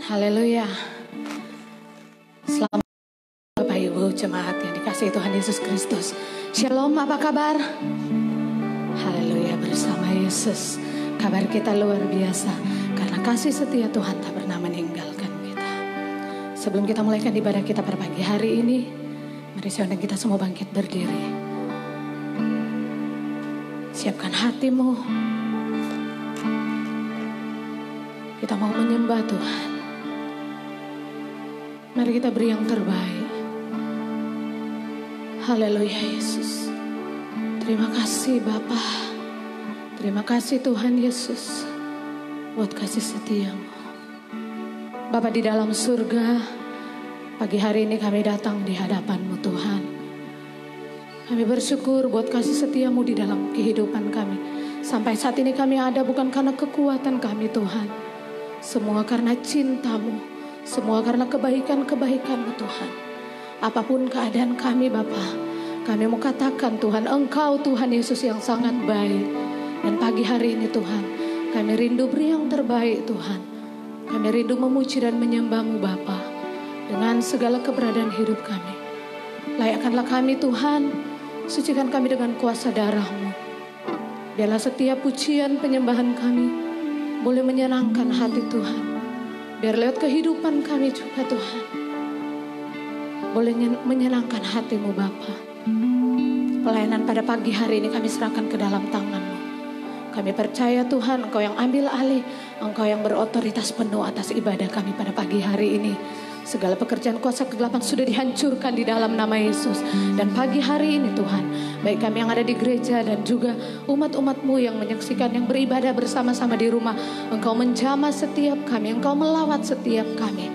Haleluya. Selamat Bapak Ibu jemaat yang dikasihi Tuhan Yesus Kristus. Shalom, apa kabar? Haleluya, bersama Yesus. Kabar kita luar biasa karena kasih setia Tuhan tak pernah meninggalkan kita. Sebelum kita mulaikan ibadah kita pada pagi hari ini, mari saya undang kita semua bangkit berdiri. Siapkan hatimu. Kita mau menyembah Tuhan. Mari kita beri yang terbaik. Haleluya Yesus. Terima kasih Bapa. Terima kasih Tuhan Yesus buat kasih setiamu. Bapa di dalam surga, pagi hari ini kami datang di hadapan-Mu Tuhan. Kami bersyukur buat kasih setiamu di dalam kehidupan kami. Sampai saat ini kami ada bukan karena kekuatan kami Tuhan. Semua karena cinta-Mu. Semua karena kebaikan-kebaikan-Mu Tuhan. Apapun keadaan kami Bapa, kami mau katakan Tuhan, Engkau Tuhan Yesus yang sangat baik. Dan pagi hari ini Tuhan, kami rindu beri yang terbaik Tuhan. Kami rindu memuji dan menyembah-Mu Bapa dengan segala keberadaan hidup kami. Layakkanlah kami Tuhan, sucikan kami dengan kuasa darah-Mu. Biarlah setiap pujian penyembahan kami boleh menyenangkan hati Tuhan. Biar lewat kehidupan kami juga Tuhan boleh menyenangkan hati-Mu Bapa. Pelayanan pada pagi hari ini kami serahkan ke dalam tangan-Mu. Kami percaya Tuhan Engkau yang ambil alih, Engkau yang berotoritas penuh atas ibadah kami pada pagi hari ini. Segala pekerjaan kuasa kegelapan sudah dihancurkan di dalam nama Yesus. Dan pagi hari ini Tuhan, baik kami yang ada di gereja dan juga umat-umat-Mu yang menyaksikan, yang beribadah bersama-sama di rumah, Engkau menjamah setiap kami, Engkau melawat setiap kami,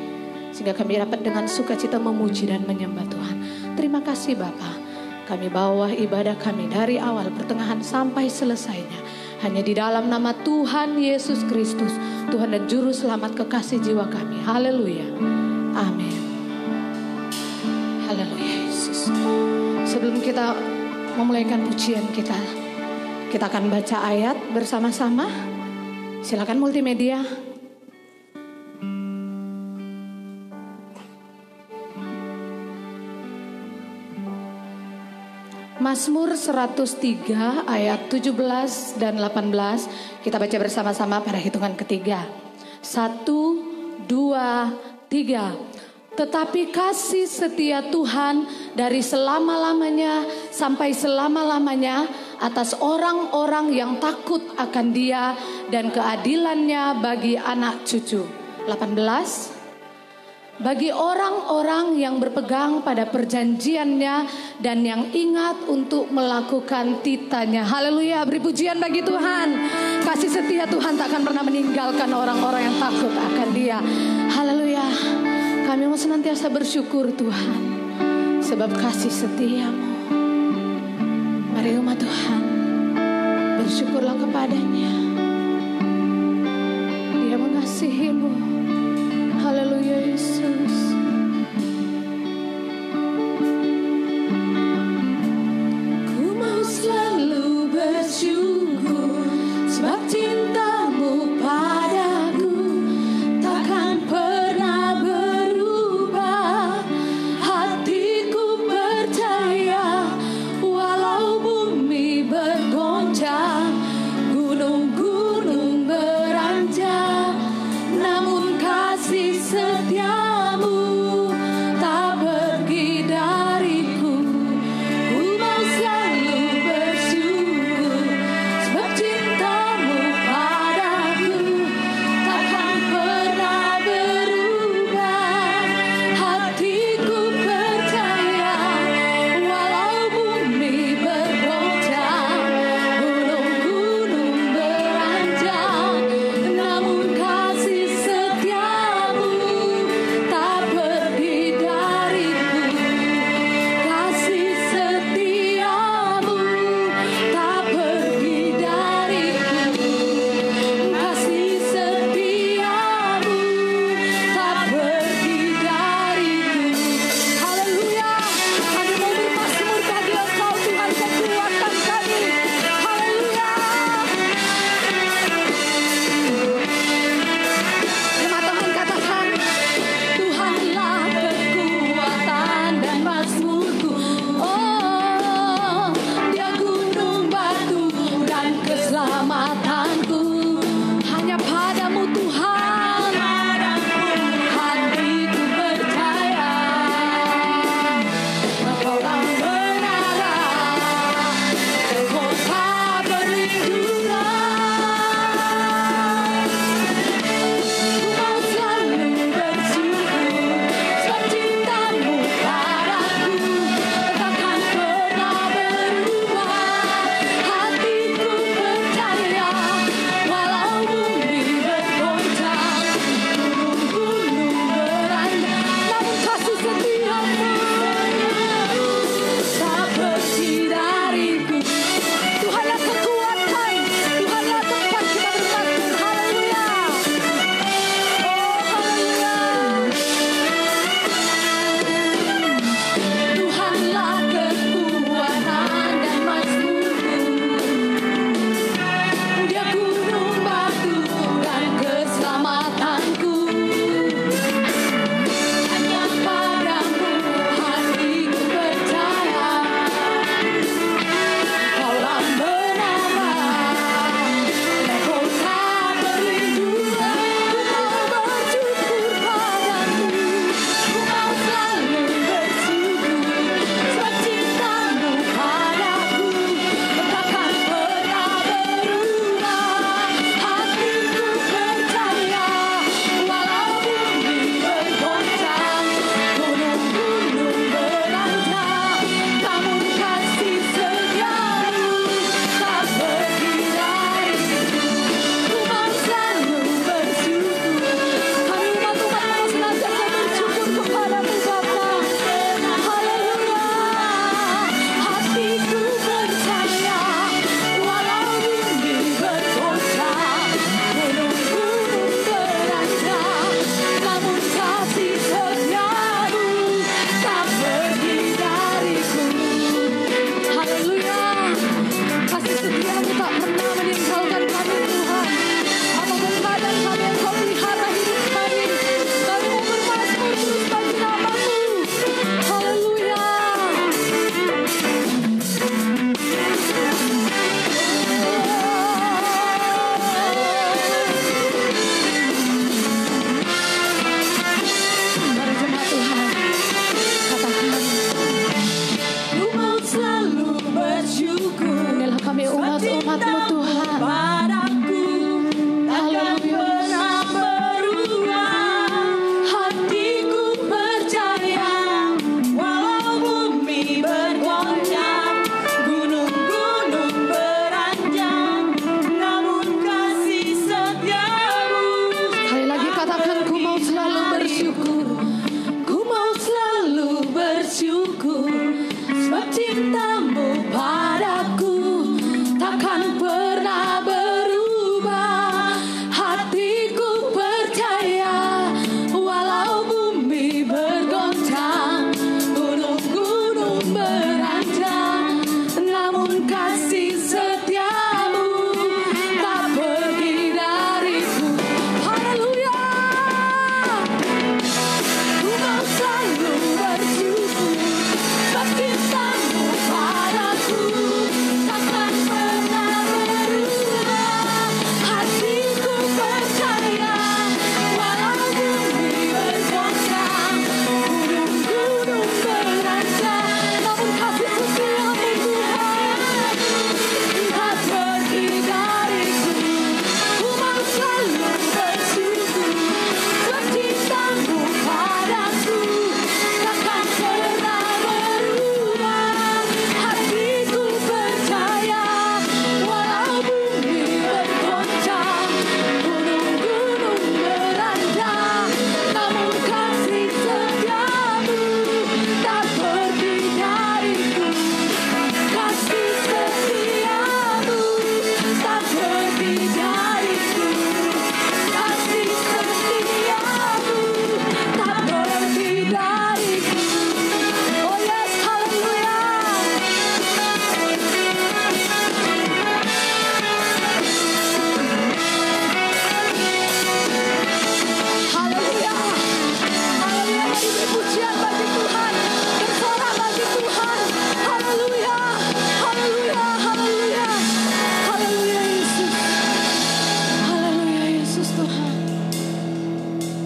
sehingga kami dapat dengan sukacita memuji dan menyembah Tuhan. Terima kasih Bapa. Kami bawa ibadah kami dari awal, pertengahan sampai selesainya hanya di dalam nama Tuhan Yesus Kristus, Tuhan dan Juru Selamat kekasih jiwa kami. Haleluya. Amin. Haleluya Yesus. Sebelum kita memulaikan pujian kita akan baca ayat bersama-sama. Silakan multimedia. Mazmur 103 ayat 17 dan 18. Kita baca bersama-sama pada hitungan ketiga. 1, 2, 3. Tetapi kasih setia Tuhan dari selama-lamanya sampai selama-lamanya atas orang-orang yang takut akan Dia dan keadilannya bagi anak cucu. 18. Bagi orang-orang yang berpegang pada perjanjiannya dan yang ingat untuk melakukan titanya. Haleluya, beri pujian bagi Tuhan. Kasih setia Tuhan tak akan pernah meninggalkan orang-orang yang takut akan Dia. Haleluya. Kami mau senantiasa bersyukur Tuhan, sebab kasih setia-Mu. Mari umat Tuhan, bersyukurlah kepadanya. Dia mengasihi-Mu. Haleluya Yesus. Ku mau selalu bersyukur sebab cinta-Mu padaku takkan pernah berubah. Hatiku percaya walau bumi bergoncang, gunung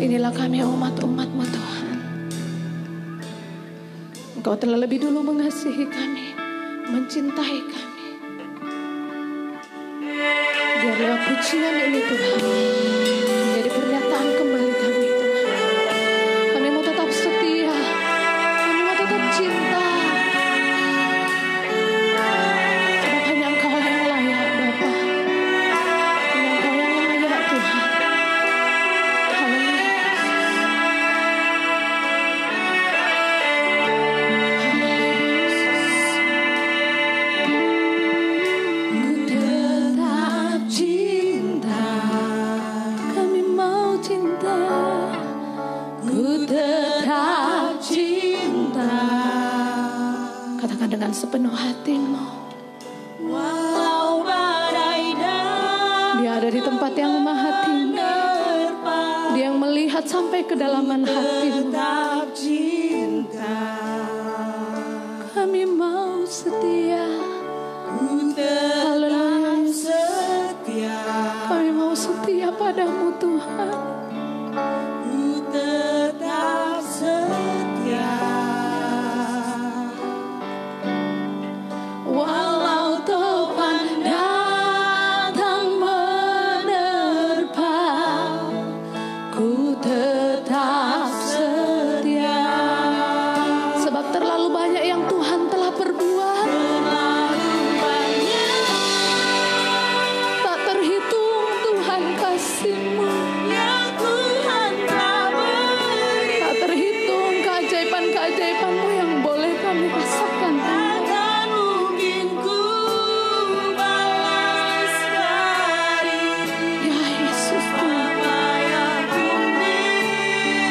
Inilah kami umat-umat-Mu Tuhan. Engkau telah lebih dulu mengasihi kami, mencintai kami. Biar lewat pujian ini Tuhan, menjadi pernyataan kembali kami Tuhan. Kami mau tetap setia, kami mau tetap cinta. Sebab hanya Engkau yang layak Bapa. Hanya Engkau yang layak Tuhan. Haleluya. Katakan dengan sepenuh hatimu. Walau badai Dia ada di tempat yang maha tinggi. Dia yang melihat sampai kedalaman hatimu. tetap cinta, Kami mau setia. ku tetap Haleluya. setia, Kami mau setia padamu Tuhan. ku tetap setia. Walau topan datang menerpa, ku tetap setia. Sebab terlalu banyak yang Tuhan telah perbuat. Tak terhitung Tuhan kasih-Mu. Yang Tuhan telah beri, Tak terhitung keajaiban-keajaiban-Mu yang boleh kami rasakan. takkan mungkin ku balas dari Ya Yesus Tuhan. apa yang ku miliki.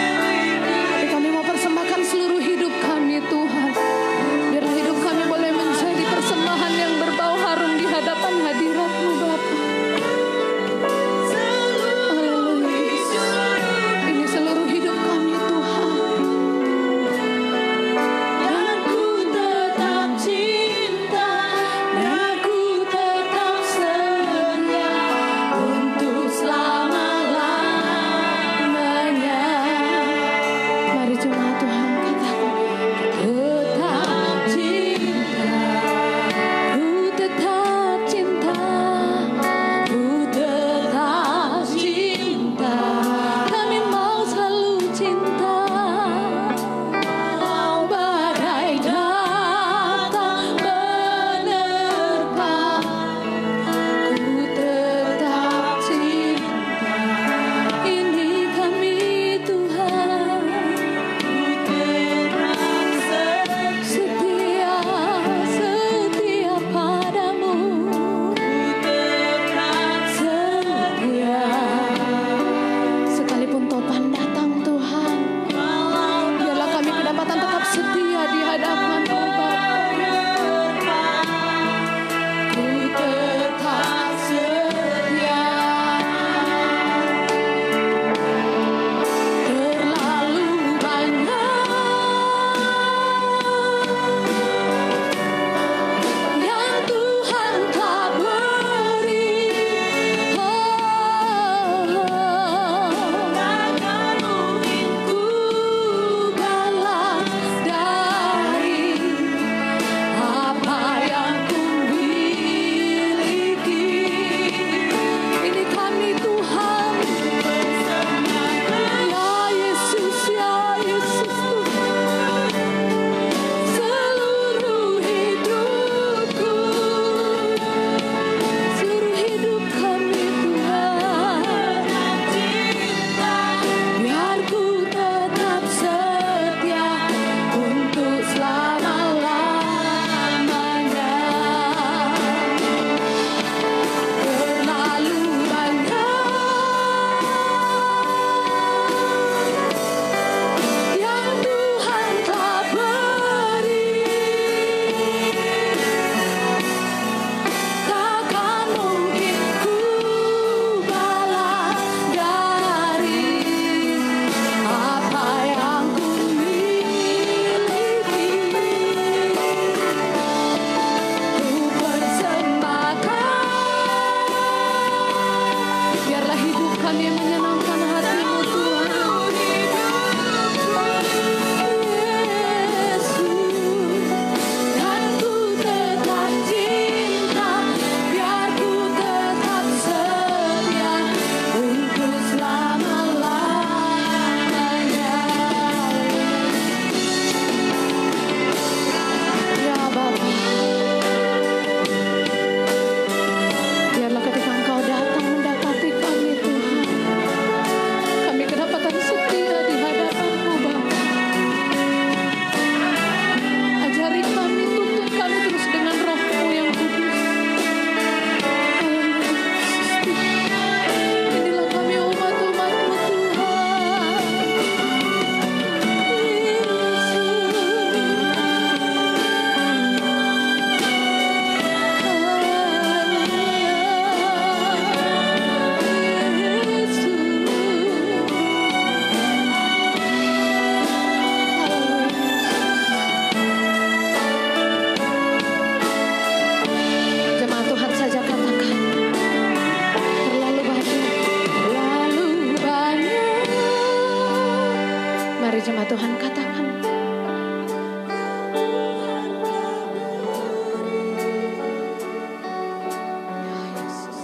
Tapi kami mau persembahkan seluruh hidup kami Tuhan. Biarlah hidup kami boleh menjadi persembahan yang berbau harum di hadapan hadirat-Mu Bapa. Haleluya Yesus. Ini seluruh hidup kami Tuhan. Dan ku tetap cinta, dan ku tetap setia untuk Selama-lamanya. Mari jemaat Tuhan katakan. Tetap cinta, ku tetap cinta, ku tetap cinta. Kami mau selalu cinta. Walau badai datang menerpa, ku tetap cinta. Ini kami Tuhan, setia, setia padamu, setia. Sekalipun topan datang Tuhan, biarlah kami kedapatan tetap setia di hadapan-Mu Bapa. Ku tetap setia. Terlalu banyak yang Tuhan telah beri. takkan mungkin Ku balas dari apa yang ku miliki. Ini kami Tuhan. Ya Yesus, ya Yesus Tuhan. Seluruh hidupku, seluruh hidup kami Tuhan. Biar ku tetap setia untuk selama-lamanya. Terlalu banyak yang Tuhan telah beri. Takkan mungkin ku balas dari apa yang ku miliki. Ku persembahkan, biarlah hidup kami menyenangkan hati-Mu Tuhan. firman Tuhan katakan, ya Yesus,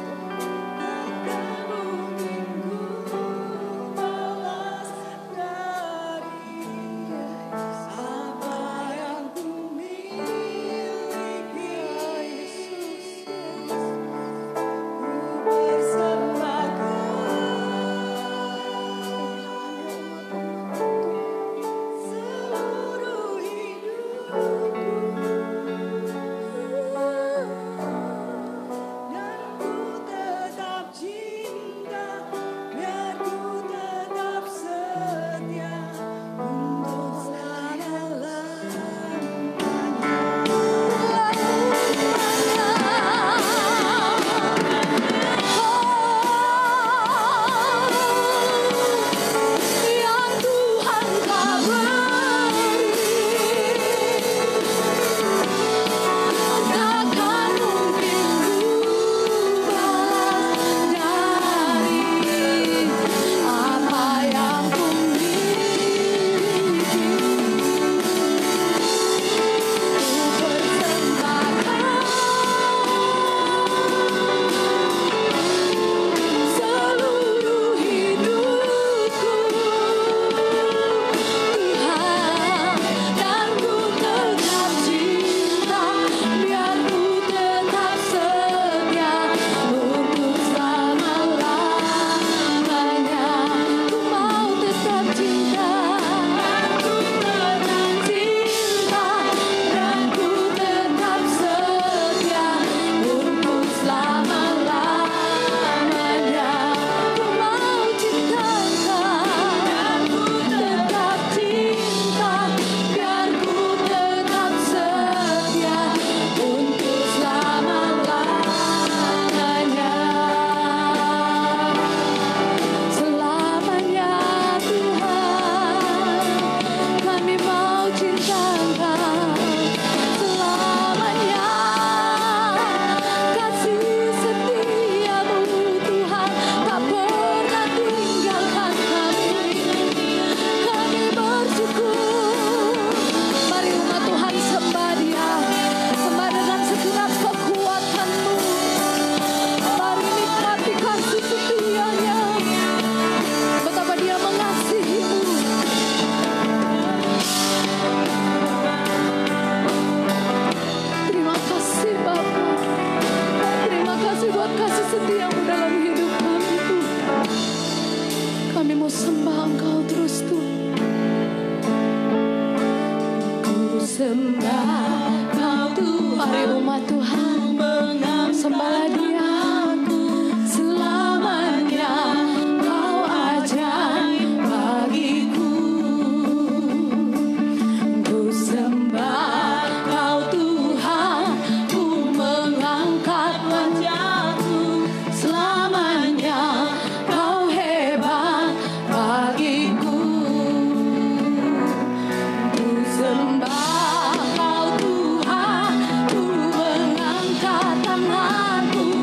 Sembah Kau Tuhan, ku mengangkat tanganku.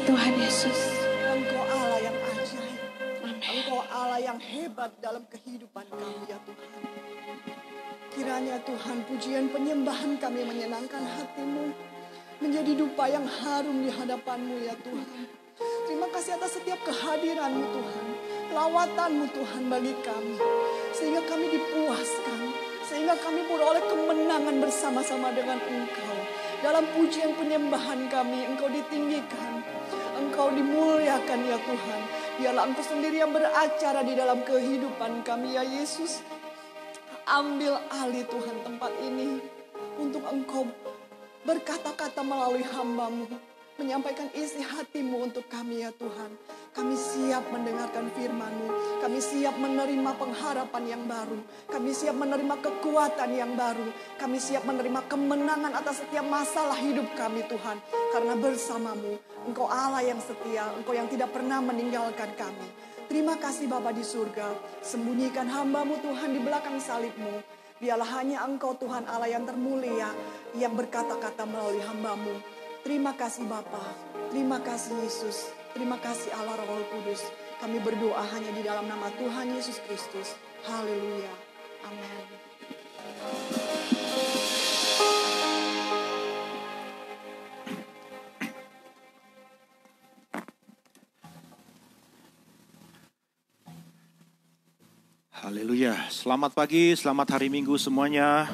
kasih Tuhan Yesus. Engkau Allah yang ajaib. Amin. Engkau Allah yang hebat dalam kehidupan kami ya Tuhan. Kiranya Tuhan pujian penyembahan kami menyenangkan hati-Mu. Menjadi dupa yang harum di hadapan-Mu ya Tuhan. Terima kasih atas setiap kehadiran-Mu Tuhan. Lawatan-Mu Tuhan bagi kami. Sehingga kami dipuaskan. Sehingga kami beroleh kemenangan bersama-sama dengan Engkau. Dalam pujian penyembahan kami Engkau ditinggikan. Engkau dimuliakan ya Tuhan. Biarlah Engkau sendiri yang beracara di dalam kehidupan kami ya Yesus. Ambil alih Tuhan tempat ini. Untuk Engkau berkata-kata melalui hamba-Mu. Menyampaikan isi hati-Mu untuk kami ya Tuhan. Kami siap mendengarkan firman-Mu. Kami siap menerima pengharapan yang baru. Kami siap menerima kekuatan yang baru. Kami siap menerima kemenangan atas setiap masalah hidup kami Tuhan. Karena bersama-Mu, Engkau Allah yang setia. Engkau yang tidak pernah meninggalkan kami. Terima kasih Bapa di surga. Sembunyikan hamba-Mu Tuhan di belakang salib-Mu. Biarlah hanya Engkau Tuhan Allah yang termulia. Yang berkata-kata melalui hamba-Mu. Terima kasih Bapa, terima kasih Yesus, terima kasih Allah Roh Kudus. Kami berdoa hanya di dalam nama Tuhan Yesus Kristus. Haleluya. Amin. Haleluya. Selamat pagi, selamat hari Minggu semuanya.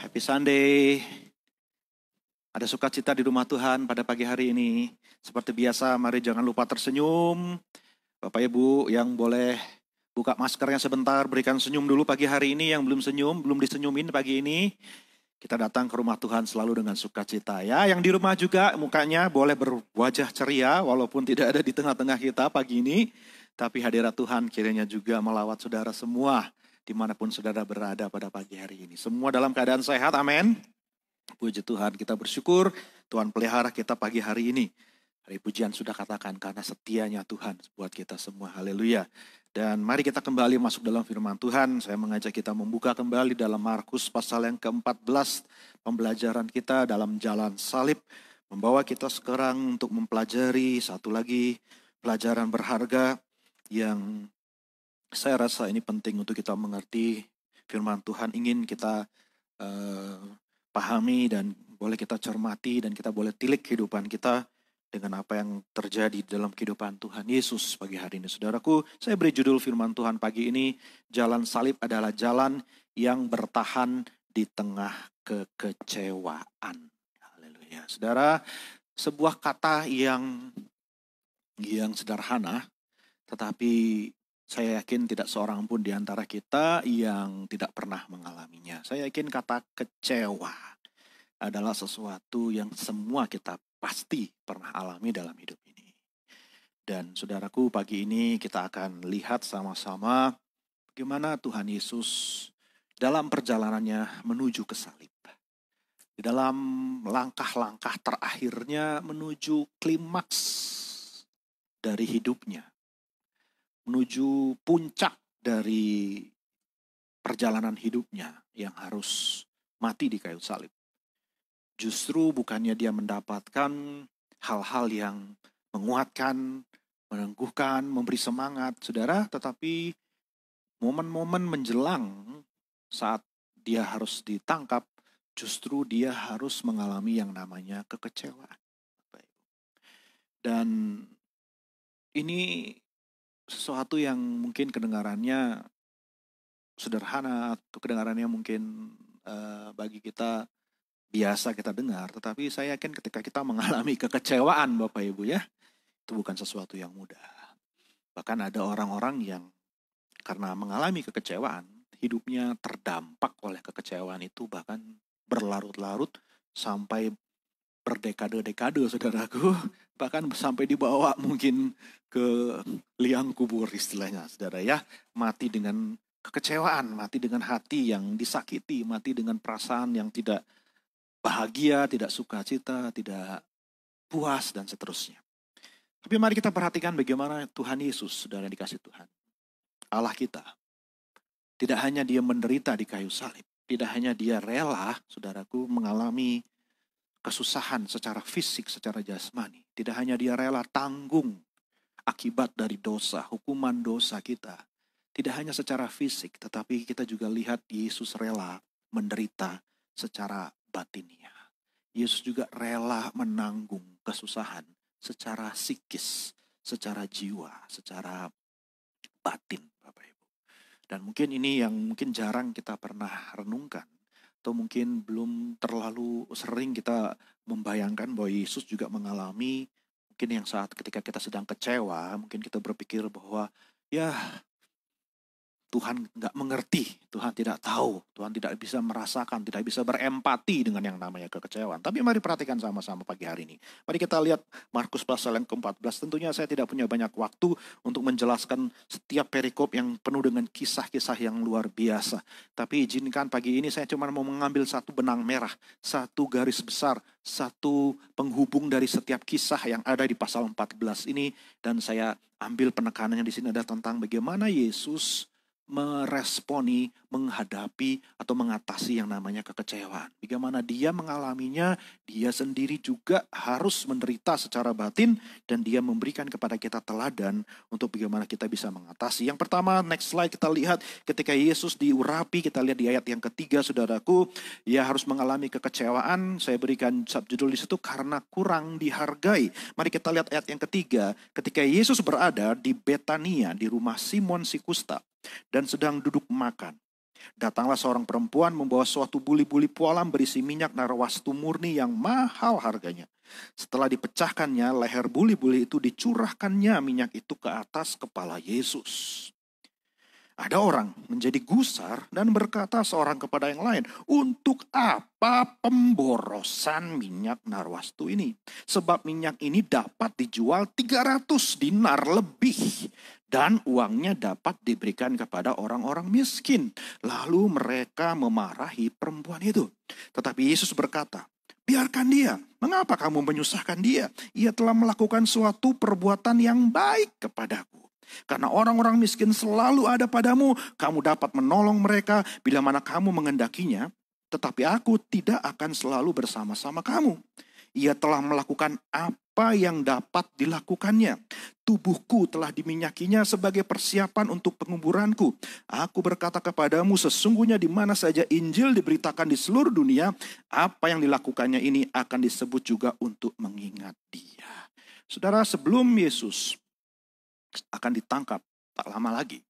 Happy Sunday. Ada sukacita di rumah Tuhan pada pagi hari ini. Seperti biasa, mari jangan lupa tersenyum. Bapak Ibu yang boleh buka maskernya sebentar, berikan senyum dulu pagi hari ini. Yang belum senyum, belum disenyumin pagi ini. Kita datang ke rumah Tuhan selalu dengan sukacita ya. Yang di rumah juga mukanya boleh berwajah ceria walaupun tidak ada di tengah-tengah kita pagi ini. Tapi hadirat Tuhan kiranya juga melawat saudara semua dimanapun saudara berada pada pagi hari ini. Semua dalam keadaan sehat, amin. Puji Tuhan, kita bersyukur Tuhan pelihara kita pagi hari ini. Hari pujian sudah katakan karena setianya Tuhan buat kita semua. Haleluya. Dan mari kita kembali masuk dalam firman Tuhan. Saya mengajak kita membuka kembali dalam Markus pasal yang ke-14. Pembelajaran kita dalam jalan salib. Membawa kita sekarang untuk mempelajari satu lagi pelajaran berharga yang saya rasa ini penting untuk kita mengerti. Firman Tuhan ingin kita pahami dan boleh kita cermati dan kita boleh tilik kehidupan kita dengan apa yang terjadi dalam kehidupan Tuhan Yesus pagi hari ini. Saudaraku, saya beri judul firman Tuhan pagi ini, jalan salib adalah jalan yang bertahan di tengah kekecewaan. Haleluya. Saudara, sebuah kata yang sederhana, tetapi saya yakin tidak seorang pun di antara kita yang tidak pernah mengalaminya. Saya yakin kata kecewa adalah sesuatu yang semua kita pasti pernah alami dalam hidup ini. Dan saudaraku, pagi ini kita akan lihat sama-sama bagaimana Tuhan Yesus dalam perjalanannya menuju ke salib. Di dalam langkah-langkah terakhirnya menuju klimaks dari hidupnya. Menuju puncak dari perjalanan hidupnya yang harus mati di kayu salib. Justru bukannya dia mendapatkan hal-hal yang menguatkan, meneguhkan, memberi semangat, saudara, tetapi momen-momen menjelang saat dia harus ditangkap, justru dia harus mengalami yang namanya kekecewaan. Dan ini sesuatu yang mungkin kedengarannya sederhana atau kedengarannya mungkin bagi kita biasa kita dengar, tetapi saya yakin ketika kita mengalami kekecewaan Bapak Ibu ya, itu bukan sesuatu yang mudah. Bahkan ada orang-orang yang karena mengalami kekecewaan, hidupnya terdampak oleh kekecewaan itu bahkan berlarut-larut sampai berdekade-dekade saudaraku, bahkan sampai dibawa mungkin ke liang kubur istilahnya saudara ya, mati dengan kekecewaan, mati dengan hati yang disakiti, mati dengan perasaan yang tidak bahagia, tidak sukacita, tidak puas dan seterusnya. Tapi mari kita perhatikan bagaimana Tuhan Yesus, saudara dikasih Tuhan, Allah kita, tidak hanya dia menderita di kayu salib, tidak hanya dia rela, saudaraku, mengalami kesusahan secara fisik, secara jasmani. Tidak hanya dia rela tanggung akibat dari dosa, hukuman dosa kita. Tidak hanya secara fisik, tetapi kita juga lihat Yesus rela menderita secara batinnya. Yesus juga rela menanggung kesusahan secara psikis, secara jiwa, secara batin, Bapak Ibu. Dan mungkin ini yang mungkin jarang kita pernah renungkan. Atau mungkin belum terlalu sering kita membayangkan bahwa Yesus juga mengalami mungkin yang saat ketika kita sedang kecewa, mungkin kita berpikir bahwa ya Tuhan nggak mengerti, Tuhan tidak tahu, Tuhan tidak bisa merasakan, tidak bisa berempati dengan yang namanya kekecewaan. Tapi mari perhatikan sama-sama pagi hari ini. Mari kita lihat Markus pasal yang ke-14. Tentunya saya tidak punya banyak waktu untuk menjelaskan setiap perikop yang penuh dengan kisah-kisah yang luar biasa. Tapi izinkan pagi ini saya cuma mau mengambil satu benang merah, satu garis besar, satu penghubung dari setiap kisah yang ada di pasal 14 ini. Dan saya ambil penekanannya di sini ada tentang bagaimana Yesus meresponi, menghadapi atau mengatasi yang namanya kekecewaan. Bagaimana dia mengalaminya, dia sendiri juga harus menderita secara batin dan dia memberikan kepada kita teladan untuk bagaimana kita bisa mengatasi. Yang pertama, next slide kita lihat ketika Yesus diurapi, kita lihat di ayat yang ketiga, saudaraku, ia harus mengalami kekecewaan. Saya berikan subjudul di situ karena kurang dihargai. Mari kita lihat ayat yang ketiga, ketika Yesus berada di Betania, di rumah Simon si Kusta, dan sedang duduk makan. Datanglah seorang perempuan membawa suatu buli-buli pualam berisi minyak narwastu murni yang mahal harganya. Setelah dipecahkannya, leher buli-buli itu dicurahkannya minyak itu ke atas kepala Yesus. Ada orang menjadi gusar dan berkata seorang kepada yang lain, untuk apa pemborosan minyak narwastu ini? Sebab minyak ini dapat dijual 300 dinar lebih. Dan uangnya dapat diberikan kepada orang-orang miskin. Lalu mereka memarahi perempuan itu. Tetapi Yesus berkata, biarkan dia. Mengapa kamu menyusahkan dia? Ia telah melakukan suatu perbuatan yang baik kepadaku. Karena orang-orang miskin selalu ada padamu, kamu dapat menolong mereka bila mana kamu mengendakinya, tetapi aku tidak akan selalu bersama-sama kamu. Ia telah melakukan apa yang dapat dilakukannya. Tubuhku telah diminyakinya sebagai persiapan untuk penguburanku. Aku berkata kepadamu, sesungguhnya di mana saja Injil diberitakan di seluruh dunia, apa yang dilakukannya ini akan disebut juga untuk mengingat dia. Saudara, sebelum Yesus akan ditangkap tak lama lagi,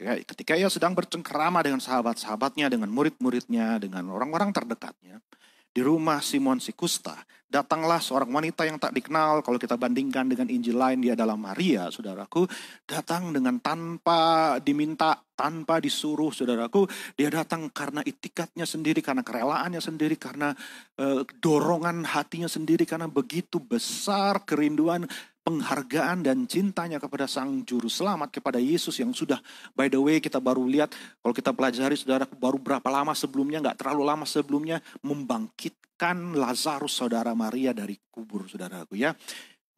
ketika ia sedang bercengkerama dengan sahabat-sahabatnya, dengan murid-muridnya, dengan orang-orang terdekatnya, di rumah Simon si Kusta, datanglah seorang wanita yang tak dikenal. Kalau kita bandingkan dengan Injil lain, dia adalah Maria, saudaraku. Datang dengan tanpa diminta, tanpa disuruh, saudaraku. Dia datang karena itikatnya sendiri, karena kerelaannya sendiri, karena dorongan hatinya sendiri, karena begitu besar kerinduan, penghargaan dan cintanya kepada Sang Juru Selamat, kepada Yesus yang sudah, by the way, kita baru lihat, kalau kita pelajari, saudara, baru berapa lama sebelumnya, gak terlalu lama sebelumnya, membangkitkan Lazarus, saudara Maria, dari kubur, saudaraku ya.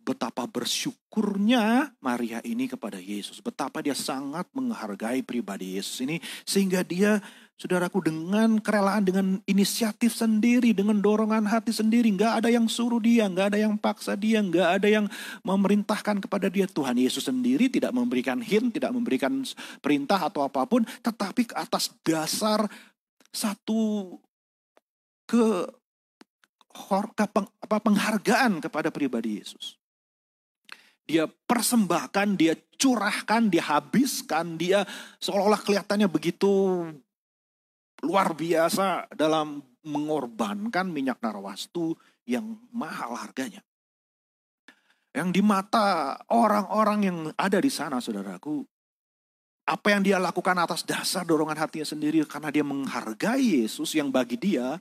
Betapa bersyukurnya Maria ini kepada Yesus. Betapa dia sangat menghargai pribadi Yesus ini. Sehingga dia, saudaraku, dengan kerelaan, dengan inisiatif sendiri, dengan dorongan hati sendiri. Gak ada yang suruh dia, gak ada yang paksa dia, gak ada yang memerintahkan kepada dia. Tuhan Yesus sendiri tidak memberikan hint, tidak memberikan perintah atau apapun. Tetapi atas dasar satu penghargaan kepada pribadi Yesus. Dia persembahkan, dia curahkan, dia habiskan, dia seolah-olah kelihatannya begitu luar biasa dalam mengorbankan minyak narwastu yang mahal harganya. Yang di mata orang-orang yang ada di sana, saudaraku, apa yang dia lakukan atas dasar dorongan hatinya sendiri karena dia menghargai Yesus, yang bagi dia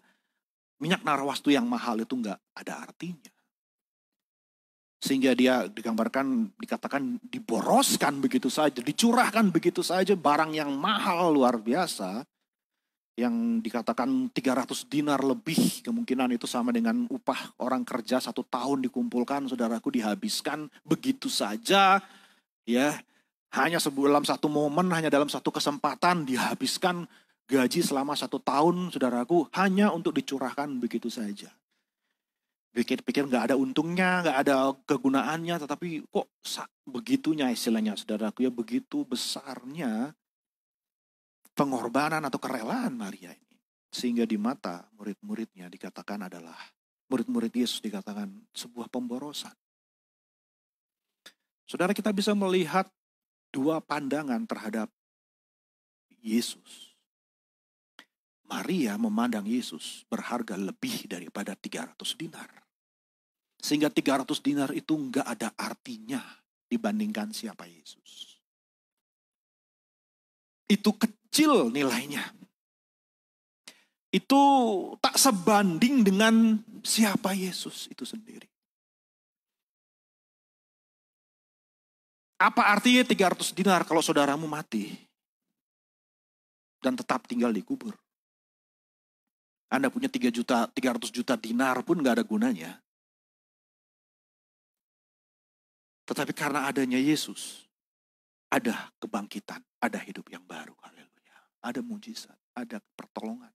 minyak narwastu yang mahal itu enggak ada artinya. Sehingga dia digambarkan, dikatakan diboroskan begitu saja, dicurahkan begitu saja, barang yang mahal luar biasa. Yang dikatakan 300 dinar lebih, kemungkinan itu sama dengan upah orang kerja 1 tahun dikumpulkan, saudaraku, dihabiskan begitu saja. Ya, hanya dalam satu momen, hanya dalam satu kesempatan dihabiskan gaji selama 1 tahun, saudaraku, hanya untuk dicurahkan begitu saja. Pikir-pikir nggak ada untungnya, nggak ada kegunaannya, tetapi kok begitunya istilahnya saudaraku ya, begitu besarnya pengorbanan atau kerelaan Maria ini. Sehingga di mata murid-muridnya dikatakan adalah, murid-murid Yesus dikatakan sebuah pemborosan. Saudara, kita bisa melihat dua pandangan terhadap Yesus. Maria memandang Yesus berharga lebih daripada 300 dinar. Sehingga 300 dinar itu enggak ada artinya dibandingkan siapa Yesus. Itu kecil nilainya. Itu tak sebanding dengan siapa Yesus itu sendiri. Apa artinya 300 dinar kalau saudaramu mati dan tetap tinggal di kubur? Anda punya 300 juta dinar pun gak ada gunanya. Tetapi karena adanya Yesus, ada kebangkitan, ada hidup yang baru. Haleluya. Ada mujizat, ada pertolongan.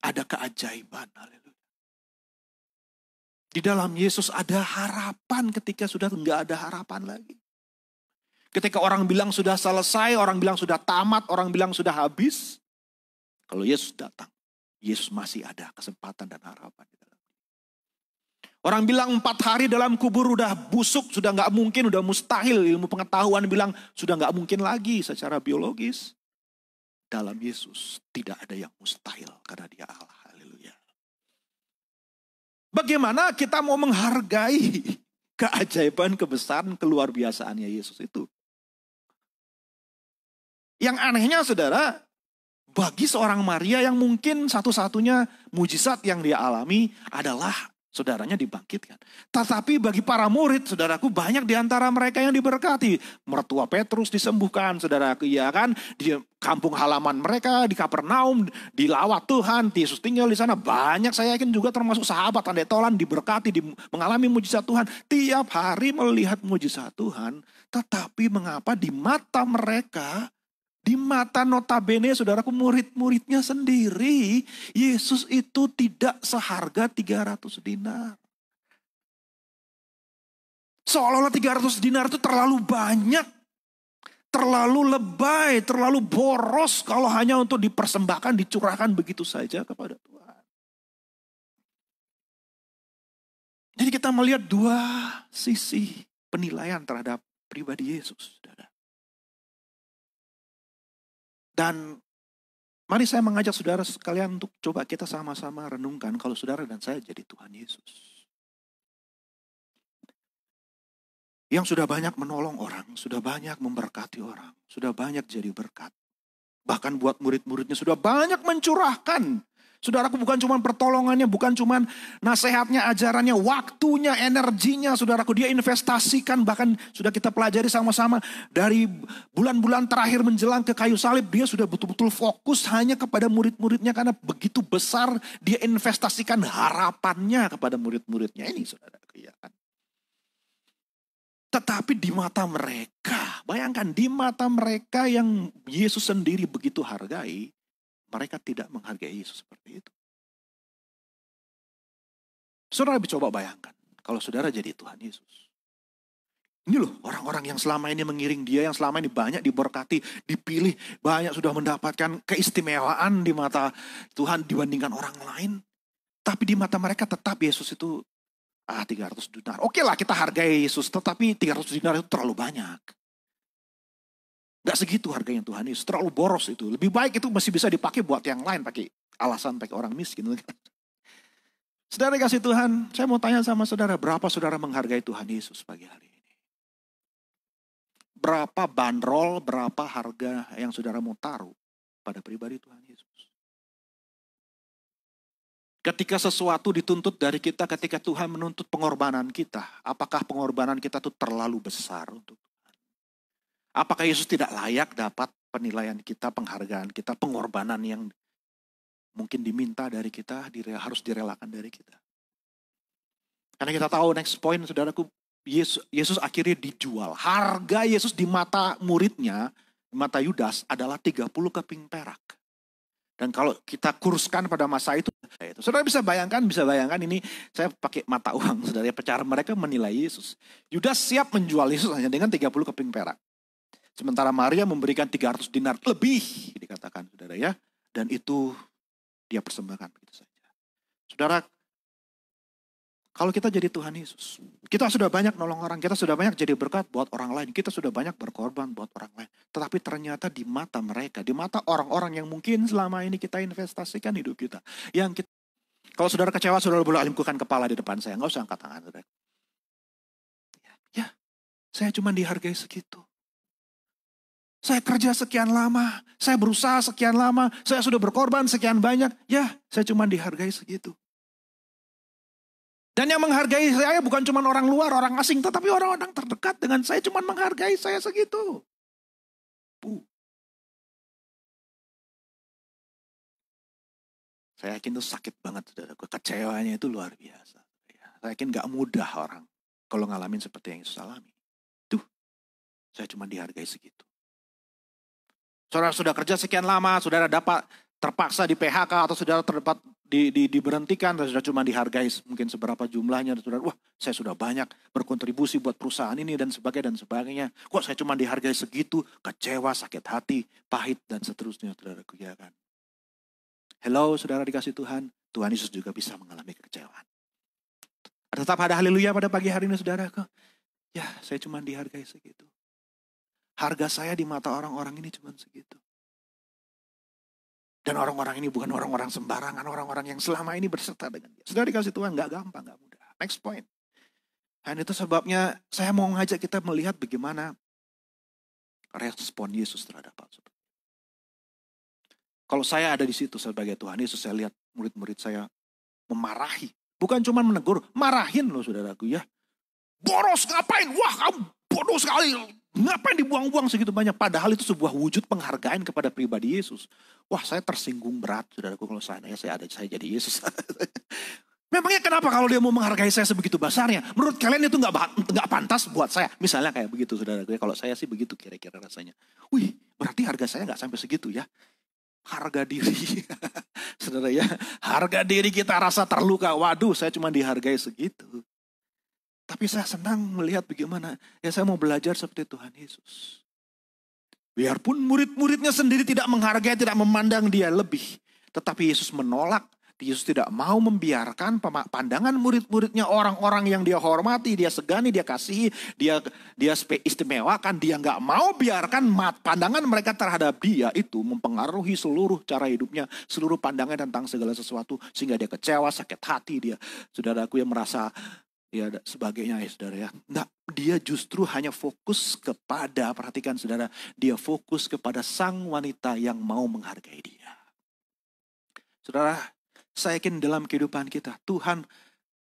Ada keajaiban. Haleluya. Di dalam Yesus ada harapan ketika sudah nggak ada harapan lagi. Ketika orang bilang sudah selesai, orang bilang sudah tamat, orang bilang sudah habis. Kalau Yesus datang, Yesus masih ada kesempatan dan harapan di dalam. Orang bilang 4 hari dalam kubur udah busuk, sudah nggak mungkin, udah mustahil. Ilmu pengetahuan bilang sudah nggak mungkin lagi secara biologis. Dalam Yesus tidak ada yang mustahil karena Dia Allah. Haleluya. Bagaimana kita mau menghargai keajaiban, kebesaran, keluar biasaannya Yesus itu? Yang anehnya saudara, bagi seorang Maria yang mungkin satu-satunya mujizat yang dia alami adalah saudaranya dibangkitkan. Tetapi bagi para murid, saudaraku, banyak di antara mereka yang diberkati. Mertua Petrus disembuhkan, saudaraku, ya kan? Di kampung halaman mereka, di Kapernaum, dilawat Tuhan, Yesus tinggal di sana. Banyak, saya yakin juga termasuk sahabat tandai tolan diberkati, mengalami mujizat Tuhan. Tiap hari melihat mujizat Tuhan, tetapi mengapa di mata mereka, di mata notabene saudaraku murid-muridnya sendiri, Yesus itu tidak seharga 300 dinar. Seolah-olah 300 dinar itu terlalu banyak, terlalu lebay, terlalu boros kalau hanya untuk dipersembahkan, dicurahkan begitu saja kepada Tuhan. Jadi kita melihat dua sisi penilaian terhadap pribadi Yesus. Dan mari saya mengajak saudara sekalian untuk coba kita sama-sama renungkan kalau saudara dan saya jadi Tuhan Yesus. Yang sudah banyak menolong orang, sudah banyak memberkati orang, sudah banyak jadi berkat. Bahkan buat murid-muridnya sudah banyak mencurahkan. Saudaraku, bukan cuma pertolongannya, bukan cuma nasihatnya, ajarannya, waktunya, energinya. Saudaraku, dia investasikan, bahkan sudah kita pelajari sama-sama. Dari bulan-bulan terakhir menjelang ke kayu salib, dia sudah betul-betul fokus hanya kepada murid-muridnya. Karena begitu besar dia investasikan harapannya kepada murid-muridnya. Ini saudaraku, ya kan. Tetapi di mata mereka, bayangkan di mata mereka yang Yesus sendiri begitu hargai, mereka tidak menghargai Yesus seperti itu. Saudara coba bayangkan, kalau saudara jadi Tuhan Yesus. Ini loh orang-orang yang selama ini mengiring dia, yang selama ini banyak diberkati, dipilih, banyak sudah mendapatkan keistimewaan di mata Tuhan dibandingkan orang lain. Tapi di mata mereka tetap Yesus itu 300 dinar. Oke lah kita hargai Yesus, tetapi 300 dinar itu terlalu banyak. Gak segitu harganya Tuhan Yesus, terlalu boros itu. Lebih baik itu masih bisa dipakai buat yang lain, pakai alasan pakai orang miskin. Saudara kasih Tuhan, saya mau tanya sama saudara, berapa saudara menghargai Tuhan Yesus pagi hari ini? Berapa bandrol, berapa harga yang saudara mau taruh pada pribadi Tuhan Yesus? Ketika sesuatu dituntut dari kita, ketika Tuhan menuntut pengorbanan kita, apakah pengorbanan kita itu terlalu besar untuk Tuhan? Apakah Yesus tidak layak dapat penilaian kita, penghargaan kita, pengorbanan yang mungkin diminta dari kita, harus direlakan dari kita? Karena kita tahu next point, saudaraku, Yesus akhirnya dijual. Harga Yesus di mata muridnya, di mata Yudas adalah 30 keping perak. Dan kalau kita kurskan pada masa itu, saudara bisa bayangkan ini saya pakai mata uang, saudara, cara mereka menilai Yesus. Yudas siap menjual Yesus hanya dengan 30 keping perak. Sementara Maria memberikan 300 dinar lebih, dikatakan saudara ya. Dan itu dia persembahkan begitu saja. Saudara, kalau kita jadi Tuhan Yesus, kita sudah banyak nolong orang, kita sudah banyak jadi berkat buat orang lain, kita sudah banyak berkorban buat orang lain. Tetapi ternyata di mata mereka, di mata orang-orang yang mungkin selama ini kita investasikan hidup kita. Kalau saudara kecewa, saudara boleh alimkukan kepala di depan saya, nggak usah angkat tangan. Saudara. Ya, saya cuma dihargai segitu. Saya kerja sekian lama, saya berusaha sekian lama, saya sudah berkorban sekian banyak. Ya, saya cuma dihargai segitu. Dan yang menghargai saya bukan cuma orang luar, orang asing, tetapi orang-orang terdekat dengan saya cuma menghargai saya segitu. Saya yakin itu sakit banget, saudara. Kecewanya itu luar biasa. Saya yakin gak mudah orang kalau ngalamin seperti yang Yesus alami. Saya cuma dihargai segitu. Saudara sudah kerja sekian lama, saudara dapat terpaksa di PHK atau saudara terdapat diberhentikan, dan sudah cuma dihargai mungkin seberapa jumlahnya, dan saudara, wah saya sudah banyak berkontribusi buat perusahaan ini dan sebagainya. Kok saya cuma dihargai segitu, kecewa, sakit hati, pahit dan seterusnya, saudara, ya kan? Hello saudara dikasih Tuhan, Tuhan Yesus juga bisa mengalami kekecewaan. Tetap ada haleluya pada pagi hari ini saudara. Ya saya cuma dihargai segitu. Harga saya di mata orang-orang ini cuma segitu. Dan orang-orang ini bukan orang-orang sembarangan, orang-orang yang selama ini berserta dengan dia. Sudah dikasih Tuhan, gak gampang, gak mudah. Next point. Dan itu sebabnya saya mau ngajak kita melihat bagaimana respon Yesus terhadap hal seperti itu. Kalau saya ada di situ sebagai Tuhan Yesus, saya lihat murid-murid saya memarahi. Bukan cuma menegur, marahin loh saudaraku ya. Boros ngapain? Wah kamu bodoh sekali. Ngapain dibuang-buang segitu banyak? Padahal itu sebuah wujud penghargaan kepada pribadi Yesus. Wah saya tersinggung berat saudaraku kalau saya jadi Yesus. Memangnya kenapa kalau dia mau menghargai saya sebegitu besarnya? Menurut kalian itu nggak pantas buat saya? Misalnya kayak begitu saudaraku. Kalau saya sih begitu kira-kira rasanya. Wih berarti harga saya nggak sampai segitu ya. Harga diri. Saudara ya. Harga diri kita rasa terluka. Waduh saya cuma dihargai segitu. Tapi saya senang melihat bagaimana, ya saya mau belajar seperti Tuhan Yesus. Biarpun murid-muridnya sendiri tidak menghargai, tidak memandang dia lebih. Tetapi Yesus menolak, Yesus tidak mau membiarkan pandangan murid-muridnya, orang-orang yang dia hormati, dia segani, dia kasihi, dia istimewakan. Dia gak mau biarkan pandangan mereka terhadap dia itu mempengaruhi seluruh cara hidupnya, seluruh pandangan tentang segala sesuatu. Sehingga dia kecewa, sakit hati, dia saudaraku yang merasa ya sebagainya ya saudara ya. Nah, dia justru hanya fokus kepada, perhatikan saudara, dia fokus kepada sang wanita yang mau menghargai dia. Saudara, saya yakin dalam kehidupan kita, Tuhan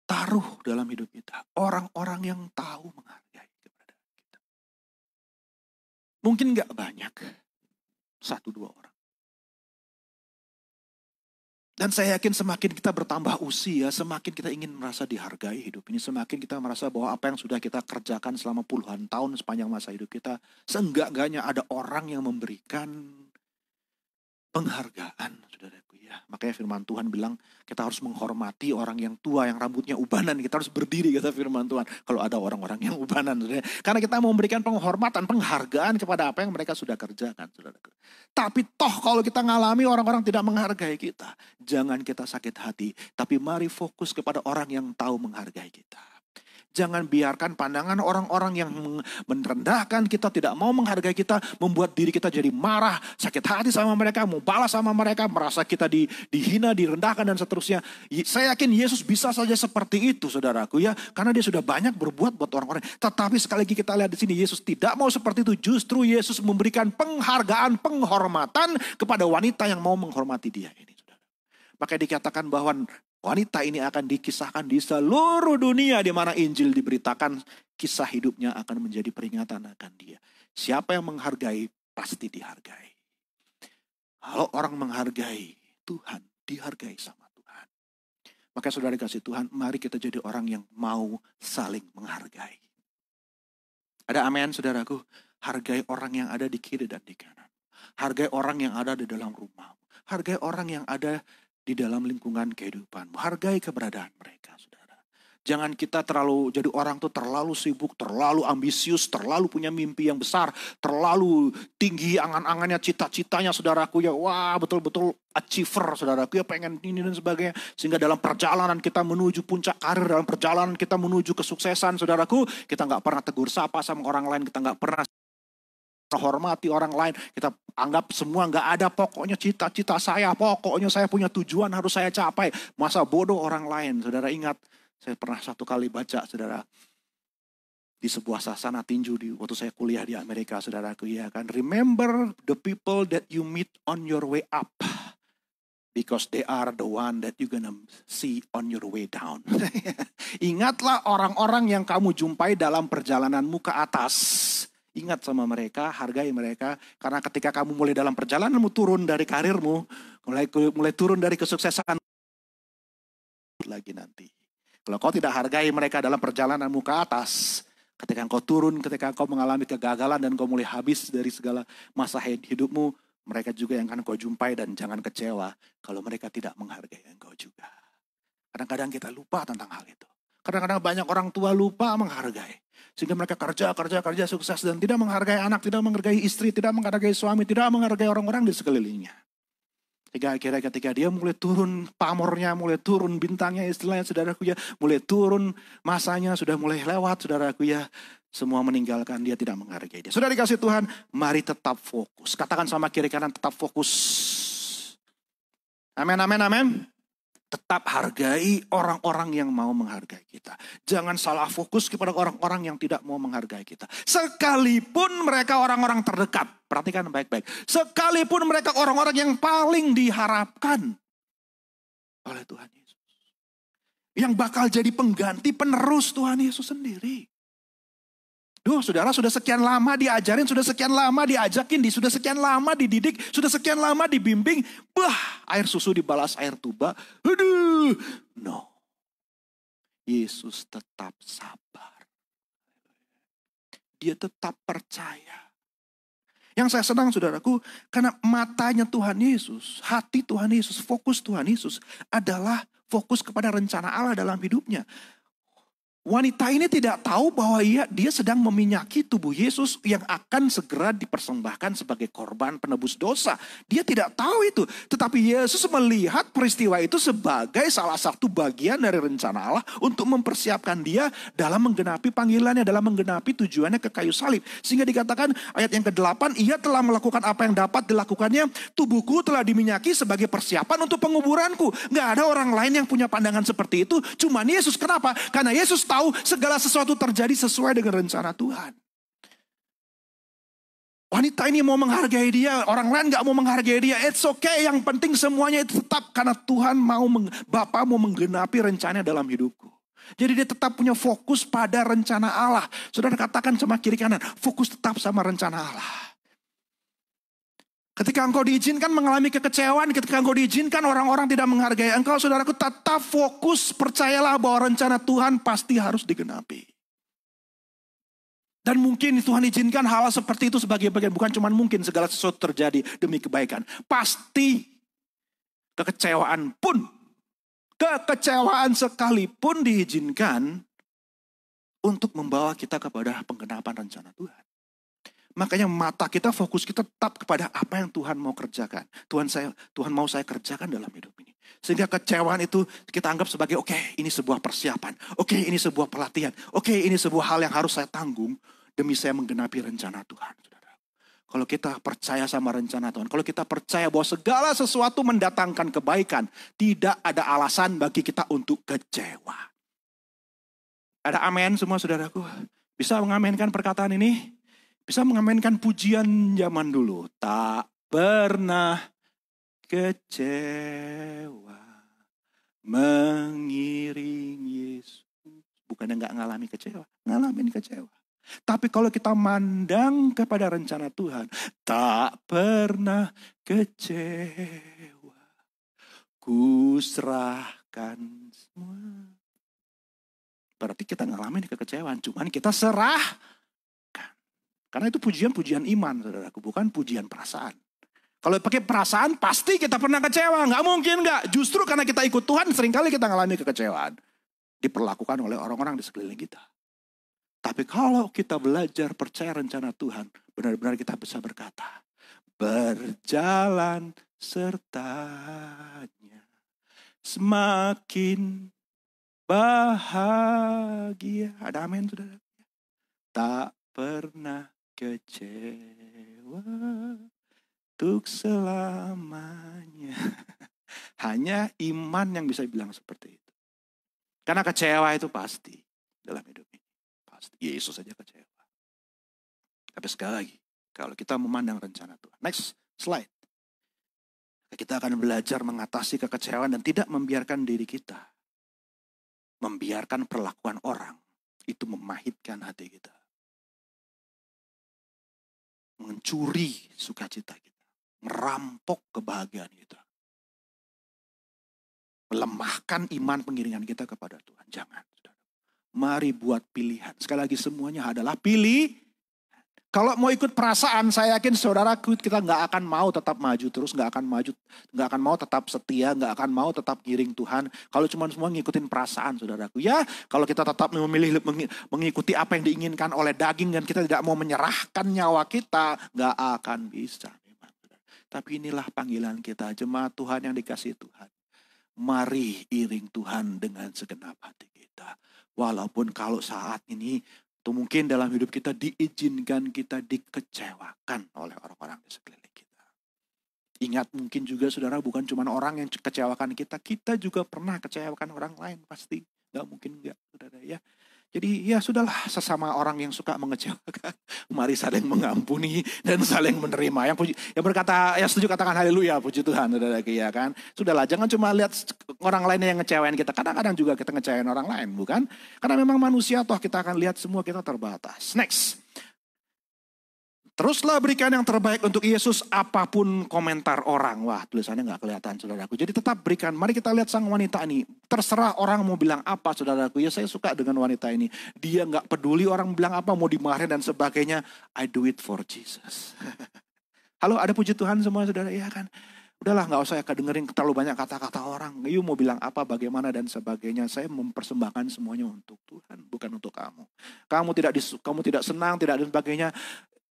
taruh dalam hidup kita orang-orang yang tahu menghargai kepada kita. Mungkin gak banyak, 1-2 orang. Dan saya yakin semakin kita bertambah usia, semakin kita ingin merasa dihargai hidup ini. Semakin kita merasa bahwa apa yang sudah kita kerjakan selama puluhan tahun sepanjang masa hidup kita, seenggak-enggaknya ada orang yang memberikan penghargaan, saudaraku ya. Makanya firman Tuhan bilang kita harus menghormati orang yang tua, yang rambutnya ubanan. Kita harus berdiri, kata firman Tuhan. Kalau ada orang-orang yang ubanan, saudara. Karena kita mau memberikan penghormatan, penghargaan kepada apa yang mereka sudah kerjakan, saudaraku. Tapi toh kalau kita ngalami orang-orang tidak menghargai kita, jangan kita sakit hati. Tapi mari fokus kepada orang yang tahu menghargai kita. Jangan biarkan pandangan orang-orang yang merendahkan kita, tidak mau menghargai kita, membuat diri kita jadi marah, sakit hati sama mereka, mau balas sama mereka, merasa kita dihina, direndahkan dan seterusnya. Saya yakin Yesus bisa saja seperti itu saudaraku ya, karena dia sudah banyak berbuat buat orang-orang. Tetapi sekali lagi kita lihat di sini Yesus tidak mau seperti itu, justru Yesus memberikan penghargaan, penghormatan kepada wanita yang mau menghormati dia ini. Saudara. Maka dikatakan bahwa wanita ini akan dikisahkan di seluruh dunia di mana Injil diberitakan, kisah hidupnya akan menjadi peringatan akan dia. Siapa yang menghargai pasti dihargai. Kalau orang menghargai Tuhan, dihargai sama Tuhan. Maka saudara kasih Tuhan, mari kita jadi orang yang mau saling menghargai. Ada amin saudaraku? Hargai orang yang ada di kiri dan di kanan. Hargai orang yang ada di dalam rumah. Hargai orang yang ada di dalam lingkungan kehidupanmu. Hargai keberadaan mereka, saudara. Jangan kita terlalu jadi orang tuh terlalu sibuk, terlalu ambisius, terlalu punya mimpi yang besar, terlalu tinggi angan-angannya, cita-citanya, saudaraku ya. Wah, betul-betul achiever, saudaraku ya, pengen ini dan sebagainya. Sehingga dalam perjalanan kita menuju puncak karir, dalam perjalanan kita menuju kesuksesan, saudaraku, kita nggak pernah tegur sapa sama orang lain, kita nggak pernah hormati orang lain, kita anggap semua nggak ada, pokoknya cita-cita saya, pokoknya saya punya tujuan harus saya capai. Masa bodoh orang lain, saudara. Ingat, saya pernah satu kali baca, saudara, di sebuah sasana tinju waktu saya kuliah di Amerika, saudaraku ya kan. Remember the people that you meet on your way up, because they are the one that you gonna see on your way down. Ingatlah orang-orang yang kamu jumpai dalam perjalananmu ke atas. Ingat sama mereka, hargai mereka. Karena ketika kamu mulai dalam perjalananmu turun dari karirmu, mulai turun dari kesuksesan lagi nanti. Kalau kau tidak hargai mereka dalam perjalananmu ke atas, ketika kau turun, ketika kau mengalami kegagalan dan kau mulai habis dari segala masa hidupmu, mereka juga yang akan kau jumpai, dan jangan kecewa kalau mereka tidak menghargai engkau juga. Kadang-kadang kita lupa tentang hal itu. Kadang-kadang banyak orang tua lupa menghargai. Sehingga mereka kerja sukses dan tidak menghargai anak, tidak menghargai istri, tidak menghargai suami, tidak menghargai orang-orang di sekelilingnya. Sehingga akhirnya ketika dia mulai turun pamornya, mulai turun bintangnya, istilahnya, saudaraku ya, mulai turun masanya, sudah mulai lewat, saudaraku ya, semua meninggalkan dia, tidak menghargai dia. Saudara dikasih Tuhan, mari tetap fokus. Katakan sama kiri kanan, tetap fokus. Amin, amin, amin. Tetap hargai orang-orang yang mau menghargai kita. Jangan salah fokus kepada orang-orang yang tidak mau menghargai kita. Sekalipun mereka orang-orang terdekat. Perhatikan baik-baik. Sekalipun mereka orang-orang yang paling diharapkan oleh Tuhan Yesus. Yang bakal jadi pengganti penerus Tuhan Yesus sendiri. Duh, saudara, sudah sekian lama diajarin, sudah sekian lama diajakin, sudah sekian lama dididik, sudah sekian lama dibimbing. Air susu dibalas air tuba. Aduh, no. Yesus tetap sabar. Dia tetap percaya. Yang saya senang, saudaraku, karena matanya Tuhan Yesus, hati Tuhan Yesus, fokus Tuhan Yesus adalah fokus kepada rencana Allah dalam hidupnya. Wanita ini tidak tahu bahwa dia sedang meminyaki tubuh Yesus yang akan segera dipersembahkan sebagai korban penebus dosa. Dia tidak tahu itu. Tetapi Yesus melihat peristiwa itu sebagai salah satu bagian dari rencana Allah untuk mempersiapkan dia dalam menggenapi panggilannya, dalam menggenapi tujuannya ke kayu salib. Sehingga dikatakan ayat yang ke-8, ia telah melakukan apa yang dapat dilakukannya. Tubuhku telah diminyaki sebagai persiapan untuk penguburanku. Gak ada orang lain yang punya pandangan seperti itu. Cuman Yesus. Kenapa? Karena Yesus tahu segala sesuatu terjadi sesuai dengan rencana Tuhan. Wanita ini mau menghargai dia, orang lain gak mau menghargai dia. It's okay, yang penting semuanya itu tetap karena Tuhan Bapa mau menggenapi rencananya dalam hidupku. Jadi dia tetap punya fokus pada rencana Allah. Saudara katakan sama kiri kanan, fokus tetap sama rencana Allah. Ketika engkau diizinkan mengalami kekecewaan, ketika engkau diizinkan orang-orang tidak menghargai engkau, saudaraku, tetap fokus, percayalah bahwa rencana Tuhan pasti harus digenapi. Dan mungkin Tuhan izinkan hal seperti itu sebagai bagian, bukan cuma mungkin, segala sesuatu terjadi demi kebaikan. Pasti kekecewaan sekalipun diizinkan untuk membawa kita kepada penggenapan rencana Tuhan. Makanya mata kita, fokus kita tetap kepada apa yang Tuhan mau kerjakan. Tuhan mau saya kerjakan dalam hidup ini. Sehingga kecewaan itu kita anggap sebagai oke, ini sebuah persiapan. Oke, ini sebuah pelatihan. Oke, ini sebuah hal yang harus saya tanggung demi saya menggenapi rencana Tuhan. Saudara. Kalau kita percaya sama rencana Tuhan, kalau kita percaya bahwa segala sesuatu mendatangkan kebaikan, tidak ada alasan bagi kita untuk kecewa. Ada amin semua, saudaraku? Bisa mengamenkan perkataan ini? Bisa mengamenkan pujian zaman dulu. Tak pernah kecewa mengiring Yesus. Bukannya gak ngalami kecewa. Ngalamin kecewa. Tapi kalau kita mandang kepada rencana Tuhan. Tak pernah kecewa. Ku serahkan semua. Berarti kita ngalamin kekecewaan. Cuman kita serah. Karena itu pujian-pujian iman, saudaraku, bukan pujian perasaan. Kalau pakai perasaan pasti kita pernah kecewa. Nggak mungkin nggak. Justru karena kita ikut Tuhan seringkali kita ngalami kekecewaan. Diperlakukan oleh orang-orang di sekeliling kita. Tapi kalau kita belajar percaya rencana Tuhan. Benar-benar kita bisa berkata. Berjalan sertanya. Semakin bahagia. Ada amin saudara. Tak pernah kecewa. Untuk selamanya. Hanya iman yang bisa bilang seperti itu. Karena kecewa itu pasti dalam hidup ini. Pasti. Yesus saja kecewa. Tapi sekali lagi. Kalau kita memandang rencana Tuhan. Next slide. Kita akan belajar mengatasi kekecewaan dan tidak membiarkan diri kita. Membiarkan perlakuan orang. Itu memahitkan hati kita. Mencuri sukacita kita. Merampok kebahagiaan kita. Melemahkan iman pengiringan kita kepada Tuhan. Jangan. Mari buat pilihan. Sekali lagi semuanya adalah pilih. Kalau mau ikut perasaan, saya yakin saudaraku kita nggak akan mau tetap maju terus, nggak akan mau tetap setia, nggak akan mau tetap giring Tuhan. Kalau cuma semua ngikutin perasaan, saudaraku. Ya, kalau kita tetap memilih mengikuti apa yang diinginkan oleh daging dan kita tidak mau menyerahkan nyawa kita, nggak akan bisa. Memang. Tapi inilah panggilan kita, jemaat Tuhan yang dikasihi Tuhan. Mari iring Tuhan dengan segenap hati kita. Walaupun kalau saat ini atau mungkin dalam hidup kita diizinkan kita dikecewakan oleh orang-orang di sekeliling kita. Ingat mungkin juga saudara bukan cuma orang yang kecewakan kita. Kita juga pernah kecewakan orang lain pasti. Gak mungkin enggak saudara ya. Jadi ya sudahlah sesama orang yang suka mengecewakan. Mari saling mengampuni dan saling menerima. Yang berkata, yang setuju katakan haleluya, puji Tuhan saudara ya kan. Sudahlah jangan cuma lihat orang lain yang ngecewain kita. Kadang-kadang juga kita ngecewain orang lain bukan. Karena memang manusia toh kita akan lihat semua kita terbatas. Next. Teruslah berikan yang terbaik untuk Yesus apapun komentar orang. Wah tulisannya gak kelihatan saudaraku. Jadi tetap berikan. Mari kita lihat sang wanita ini. Terserah orang mau bilang apa saudaraku. Ya saya suka dengan wanita ini. Dia gak peduli orang bilang apa. Mau dimarahin dan sebagainya. I do it for Jesus. Halo ada puji Tuhan semua saudara. Ya kan. Udahlah gak usah dengerin terlalu banyak kata-kata orang. You mau bilang apa bagaimana dan sebagainya. Saya mempersembahkan semuanya untuk Tuhan. Bukan untuk kamu. Kamu tidak senang tidak dan sebagainya.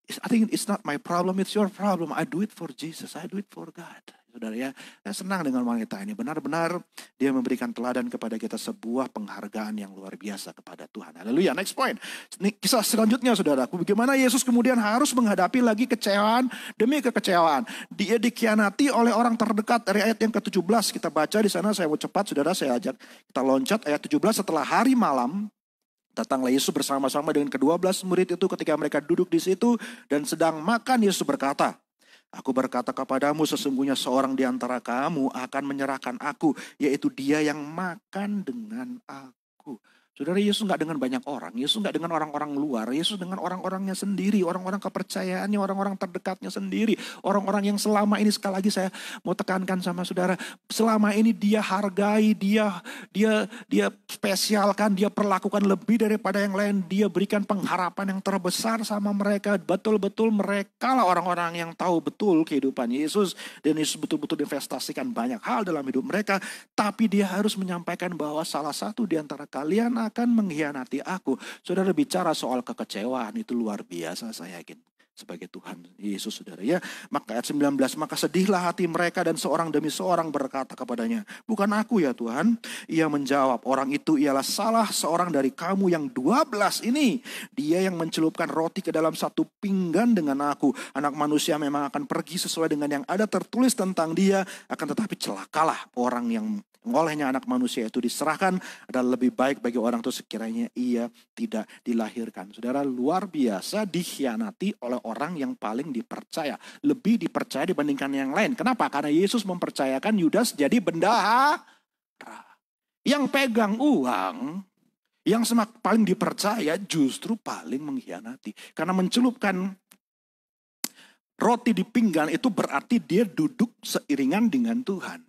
I think it's not my problem, it's your problem. I do it for Jesus, I do it for God. Saudara ya, saya senang dengan wanita ini. Benar-benar dia memberikan teladan kepada kita sebuah penghargaan yang luar biasa kepada Tuhan. Haleluya, next point. Kisah selanjutnya saudaraku, bagaimana Yesus kemudian harus menghadapi lagi kecewaan demi kekecewaan. Dia dikhianati oleh orang terdekat dari ayat yang ke-17. Kita baca di sana, saya mau cepat saudara, saya ajak kita loncat ayat 17. Setelah hari malam, datanglah Yesus bersama-sama dengan ke-12 murid itu ketika mereka duduk di situ dan sedang makan. Yesus berkata, aku berkata kepadamu sesungguhnya seorang di antara kamu akan menyerahkan aku, yaitu dia yang makan dengan aku. Saudara, Yesus gak dengan banyak orang, Yesus gak dengan orang-orang luar, Yesus dengan orang-orangnya sendiri, orang-orang kepercayaannya, orang-orang terdekatnya sendiri, orang-orang yang selama ini, sekali lagi saya mau tekankan sama saudara, selama ini dia hargai, dia spesialkan, dia perlakukan lebih daripada yang lain, dia berikan pengharapan yang terbesar sama mereka, betul-betul mereka lah orang-orang yang tahu betul kehidupan Yesus, dan Yesus betul-betul investasikan banyak hal dalam hidup mereka, tapi dia harus menyampaikan bahwa salah satu di antara kalian akan mengkhianati aku. Saudara bicara soal kekecewaan itu luar biasa saya yakin. Sebagai Tuhan Yesus saudara ya. Maka ayat 19. Maka sedihlah hati mereka dan seorang demi seorang berkata kepadanya. Bukan aku ya Tuhan. Ia menjawab. Orang itu ialah salah seorang dari kamu yang 12 ini. Dia yang mencelupkan roti ke dalam satu pinggan dengan aku. Anak manusia memang akan pergi sesuai dengan yang ada tertulis tentang dia. Akan tetapi celakalah orang yang olehnya anak manusia itu diserahkan adalah lebih baik bagi orang itu sekiranya ia tidak dilahirkan. Saudara luar biasa dikhianati oleh orang yang paling dipercaya. Lebih dipercaya dibandingkan yang lain. Kenapa? Karena Yesus mempercayakan Yudas jadi bendahara. Yang pegang uang, yang paling dipercaya justru paling mengkhianati. Karena mencelupkan roti di pinggan itu berarti dia duduk seiringan dengan Tuhan.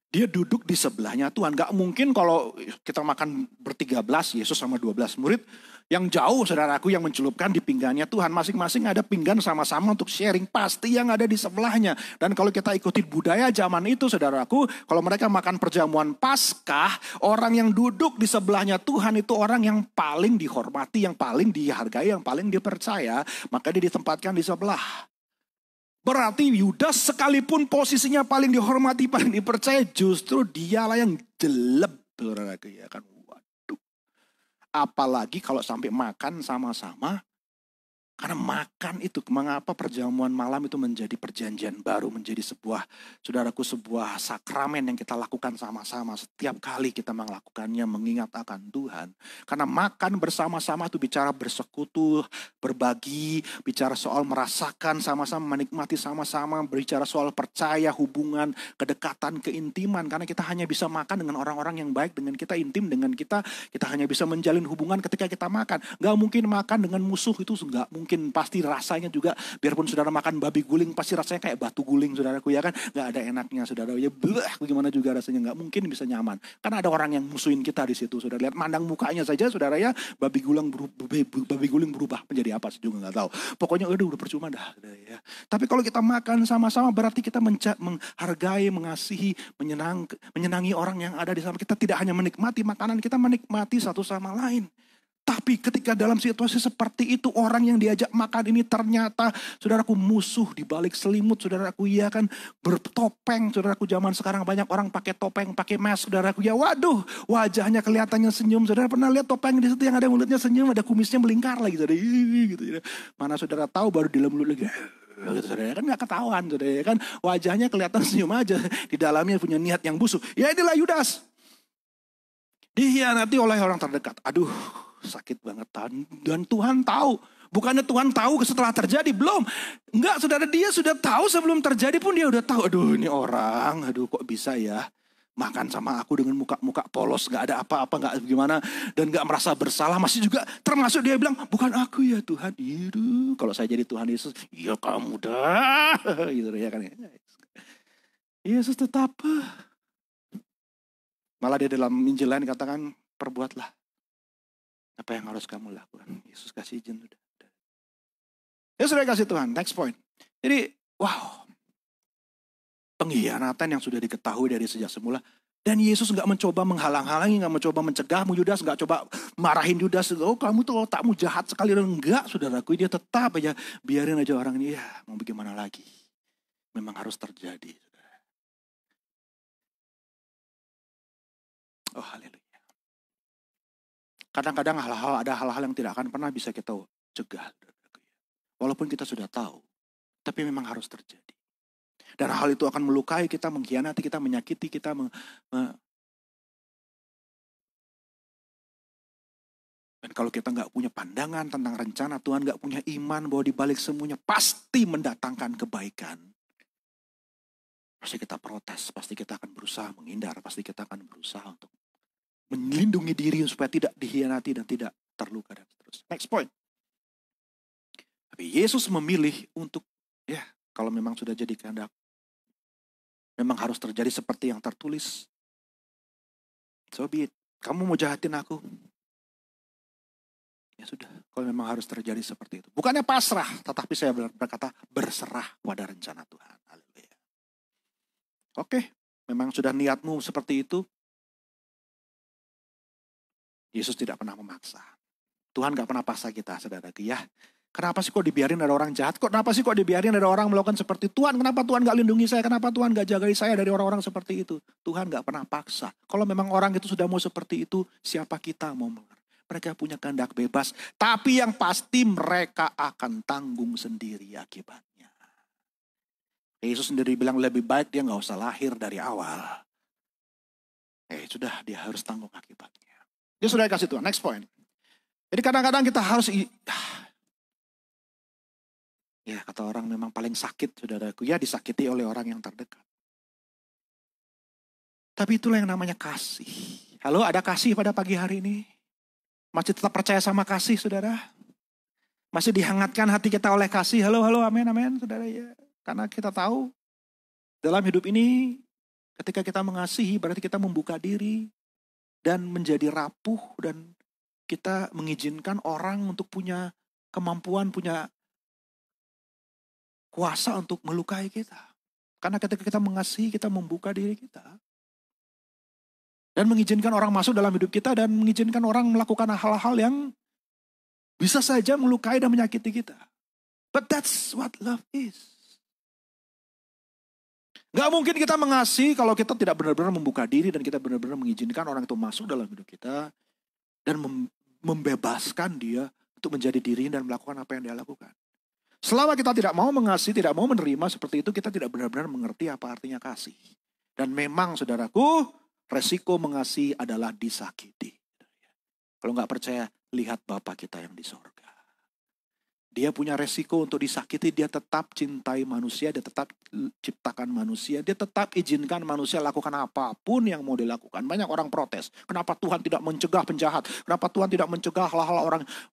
Dia duduk di sebelahnya Tuhan. Gak mungkin kalau kita makan ber-13, Yesus sama 12 murid. Yang jauh saudaraku yang mencelupkan di pinggannya Tuhan. Masing-masing ada pinggan sama-sama untuk sharing. Pasti yang ada di sebelahnya. Dan kalau kita ikuti budaya zaman itu saudaraku. Kalau mereka makan perjamuan Paskah. Orang yang duduk di sebelahnya Tuhan itu orang yang paling dihormati. Yang paling dihargai, yang paling dipercaya. Maka dia ditempatkan di sebelah. Berarti Yudas sekalipun posisinya paling dihormati, paling dipercaya, justru dialah yang jelek, saudaraku ya kan. Waduh. Apalagi kalau sampai makan sama-sama. Karena makan itu, mengapa perjamuan malam itu menjadi perjanjian baru, menjadi sebuah, saudaraku, sebuah sakramen yang kita lakukan sama-sama. Setiap kali kita melakukannya mengingat akan Tuhan. Karena makan bersama-sama itu bicara bersekutu, berbagi, bicara soal merasakan sama-sama, menikmati sama-sama, bicara soal percaya, hubungan, kedekatan, keintiman. Karena kita hanya bisa makan dengan orang-orang yang baik, dengan kita intim, dengan kita hanya bisa menjalin hubungan ketika kita makan. Gak mungkin makan dengan musuh, itu gak mungkin. Pasti rasanya juga, biarpun saudara makan babi guling, pasti rasanya kayak batu guling saudaraku ya kan. Gak ada enaknya saudara, ya bagaimana juga rasanya, gak mungkin bisa nyaman. Karena ada orang yang musuhin kita di situ, saudara lihat mandang mukanya saja saudara ya, babi guling berubah menjadi apa sih juga gak tahu. Pokoknya udah percuma dah saudara ya. Tapi kalau kita makan sama-sama berarti kita menghargai, mengasihi, menyenangi orang yang ada di sana. Kita tidak hanya menikmati makanan, kita menikmati satu sama lain. Tapi ketika dalam situasi seperti itu, orang yang diajak makan ini ternyata saudaraku musuh di balik selimut, saudaraku ya kan, bertopeng. Saudaraku zaman sekarang banyak orang pakai topeng, pakai mask, saudaraku ya. Waduh, wajahnya kelihatannya senyum. Saudara pernah lihat topeng di situ yang ada mulutnya senyum, ada kumisnya melingkar lagi, saudara. Gitu, ya. Mana saudara tahu baru di dalam mulut lagi. Gitu, saudara kan gak ketahuan, saudara kan, wajahnya kelihatan senyum aja, di dalamnya punya niat yang busuk. Ya inilah Yudas, dihianati oleh orang terdekat. Aduh, sakit banget. Dan Tuhan tahu. Bukannya Tuhan tahu setelah terjadi, belum. Enggak, saudara, dia sudah tahu sebelum terjadi pun dia udah tahu. Aduh, ini orang, aduh kok bisa ya makan sama aku dengan muka polos, gak ada apa-apa, gak gimana, dan gak merasa bersalah. Masih juga termasuk dia bilang, bukan aku ya Tuhan. Iya, kalau saya jadi Tuhan Yesus, ya kamu dah. Gitu ya kan. Yesus tetap. Malah dia dalam Injil lain katakan, perbuatlah apa yang harus kamu lakukan. Yesus kasih izin udah. Ya sudah kasih Tuhan. Next point. Jadi wow. Pengkhianatan yang sudah diketahui dari sejak semula. Dan Yesus gak mencoba menghalang-halangi. Gak mencoba mencegahmu Yudas. Gak coba marahin Yudas. Oh kamu tuh otakmu jahat sekali. Enggak saudaraku. Dia tetap aja. Biarin aja orang ini. Ya mau bagaimana lagi. Memang harus terjadi. Oh haleluya. Kadang-kadang ada hal-hal yang tidak akan pernah bisa kita cegah. Walaupun kita sudah tahu. Tapi memang harus terjadi. Dan hal itu akan melukai kita, mengkhianati kita, menyakiti kita. Dan kalau kita gak punya pandangan tentang rencana Tuhan, gak punya iman bahwa di balik semuanya pasti mendatangkan kebaikan. Pasti kita protes, pasti kita akan berusaha menghindar, pasti kita akan berusaha untuk melindungi diri supaya tidak dikhianati dan tidak terluka dan seterusnya. Next point. Tapi Yesus memilih untuk, ya kalau memang sudah jadi kehendak, memang harus terjadi seperti yang tertulis. So be it. Kamu mau jahatin aku? Ya sudah, kalau memang harus terjadi seperti itu. Bukannya pasrah, tetapi saya berkata berserah pada rencana Tuhan. Haleluya. Oke, memang sudah niatmu seperti itu. Yesus tidak pernah memaksa. Tuhan gak pernah paksa kita, saudara-saudara. Ya, kenapa sih kok dibiarin ada orang jahat? Kenapa sih kok dibiarin ada orang melakukan seperti Tuhan? Kenapa Tuhan gak lindungi saya? Kenapa Tuhan gak jagai saya dari orang-orang seperti itu? Tuhan gak pernah paksa. Kalau memang orang itu sudah mau seperti itu, siapa kita mau mengerti? Mereka punya kehendak bebas. Tapi yang pasti mereka akan tanggung sendiri akibatnya. Yesus sendiri bilang lebih baik dia gak usah lahir dari awal. Sudah dia harus tanggung akibatnya. Dia sudah kasih Tuhan. Next point. Jadi kadang-kadang kita harus, ya kata orang memang paling sakit saudaraku. Ya disakiti oleh orang yang terdekat. Tapi itulah yang namanya kasih. Halo, ada kasih pada pagi hari ini? Masih tetap percaya sama kasih saudara? Masih dihangatkan hati kita oleh kasih? Halo, amin, saudara ya. Karena kita tahu dalam hidup ini Ketika kita mengasihi berarti kita membuka diri dan menjadi rapuh dan kita mengizinkan orang untuk punya kemampuan, punya kuasa untuk melukai kita. Karena ketika kita mengasihi, kita membuka diri kita. Dan mengizinkan orang masuk dalam hidup kita dan mengizinkan orang melakukan hal-hal yang bisa saja melukai dan menyakiti kita. But that's what love is. Gak mungkin kita mengasihi kalau kita tidak benar-benar membuka diri dan kita benar-benar mengizinkan orang itu masuk dalam hidup kita dan membebaskan dia untuk menjadi diri dan melakukan apa yang dia lakukan. Selama kita tidak mau mengasihi, tidak mau menerima seperti itu, kita tidak benar-benar mengerti apa artinya kasih. Dan memang saudaraku, resiko mengasihi adalah disakiti. Kalau gak percaya, lihat Bapa kita yang di sorga. Dia punya resiko untuk disakiti, dia tetap cintai manusia, dia tetap ciptakan manusia, dia tetap izinkan manusia lakukan apapun yang mau dilakukan. Banyak orang protes, kenapa Tuhan tidak mencegah penjahat, kenapa Tuhan tidak mencegah hal-hal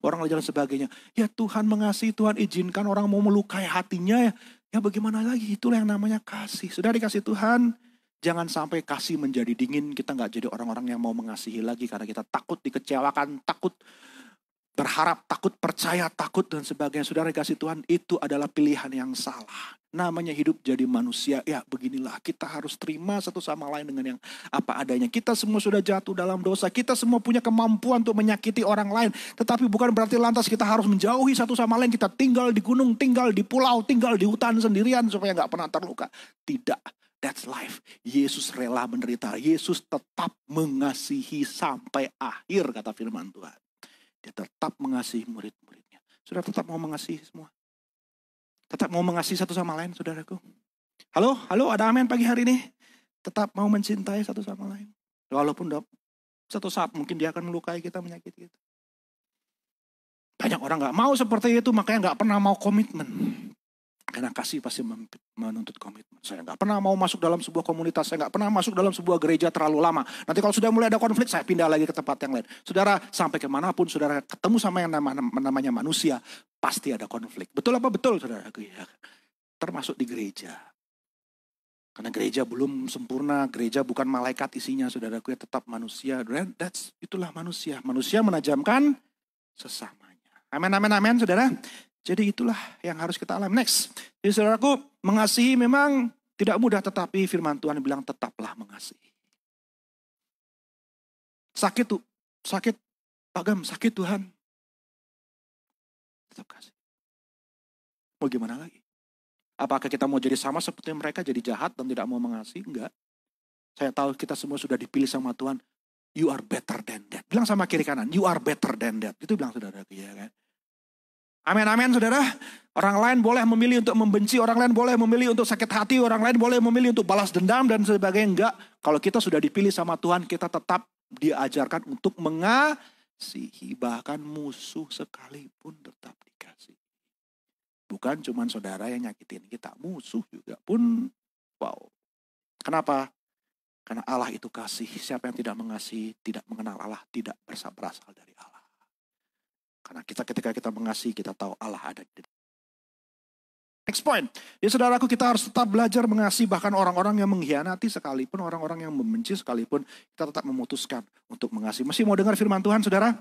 orang dan sebagainya. Ya Tuhan mengasihi, Tuhan izinkan orang mau melukai hatinya, ya bagaimana lagi, itulah yang namanya kasih. Sudah dikasih Tuhan, jangan sampai kasih menjadi dingin, kita gak jadi orang-orang yang mau mengasihi lagi karena kita takut dikecewakan, takut berharap, takut percaya, takut dan sebagainya. Saudara kasih Tuhan, itu adalah pilihan yang salah. Namanya hidup jadi manusia, ya beginilah. Kita harus terima satu sama lain dengan yang apa adanya. Kita semua sudah jatuh dalam dosa. Kita semua punya kemampuan untuk menyakiti orang lain. Tetapi bukan berarti lantas kita harus menjauhi satu sama lain. Kita tinggal di gunung, tinggal di pulau, tinggal di hutan sendirian supaya gak pernah terluka. Tidak. That's life. Yesus rela menderita. Yesus tetap mengasihi sampai akhir, kata firman Tuhan. Dia tetap mengasihi murid-muridnya. Saudara tetap mau mengasihi semua. Tetap mau mengasihi satu sama lain, saudaraku. Halo, ada amin pagi hari ini. Tetap mau mencintai satu sama lain. Walaupun satu saat mungkin dia akan melukai kita, menyakiti kita. Banyak orang gak mau seperti itu, makanya gak pernah mau komitmen. Karena kasih pasti menuntut komitmen. Saya gak pernah mau masuk dalam sebuah komunitas. Saya gak pernah masuk dalam sebuah gereja terlalu lama. Nanti kalau sudah mulai ada konflik, saya pindah lagi ke tempat yang lain. Saudara, sampai kemanapun saudara ketemu sama yang namanya manusia, pasti ada konflik. Betul apa betul, saudara? Termasuk di gereja. Karena gereja belum sempurna, gereja bukan malaikat isinya, saudaraku, ya tetap manusia. Itulah manusia. Manusia menajamkan sesamanya. Amin, saudara. Jadi itulah yang harus kita alami. Next. Jadi saudaraku, mengasihi memang tidak mudah, tetapi firman Tuhan bilang tetaplah mengasihi. Sakit tuh, sakit. Pagam, sakit Tuhan. Tetap kasih. Mau gimana lagi? Apakah kita mau jadi sama seperti mereka, jadi jahat dan tidak mau mengasihi? Enggak. Saya tahu kita semua sudah dipilih sama Tuhan. You are better than that. Bilang sama kiri kanan, you are better than that. Itu bilang saudaraku, ya kan? Amin, saudara. Orang lain boleh memilih untuk membenci, orang lain boleh memilih untuk sakit hati, orang lain boleh memilih untuk balas dendam dan sebagainya. Enggak, kalau kita sudah dipilih sama Tuhan, kita tetap diajarkan untuk mengasihi. Bahkan musuh sekalipun tetap dikasih. Bukan cuma saudara yang nyakitin kita, musuh juga pun. Wow. Kenapa? Karena Allah itu kasih. Siapa yang tidak mengasihi, tidak mengenal Allah, tidak berasal dari Allah. Karena ketika kita mengasihi, kita tahu Allah ada di dalam. Next point. Ya saudaraku, kita harus tetap belajar mengasihi bahkan orang-orang yang mengkhianati sekalipun, orang-orang yang membenci sekalipun, kita tetap memutuskan untuk mengasihi. Masih mau dengar firman Tuhan, saudara?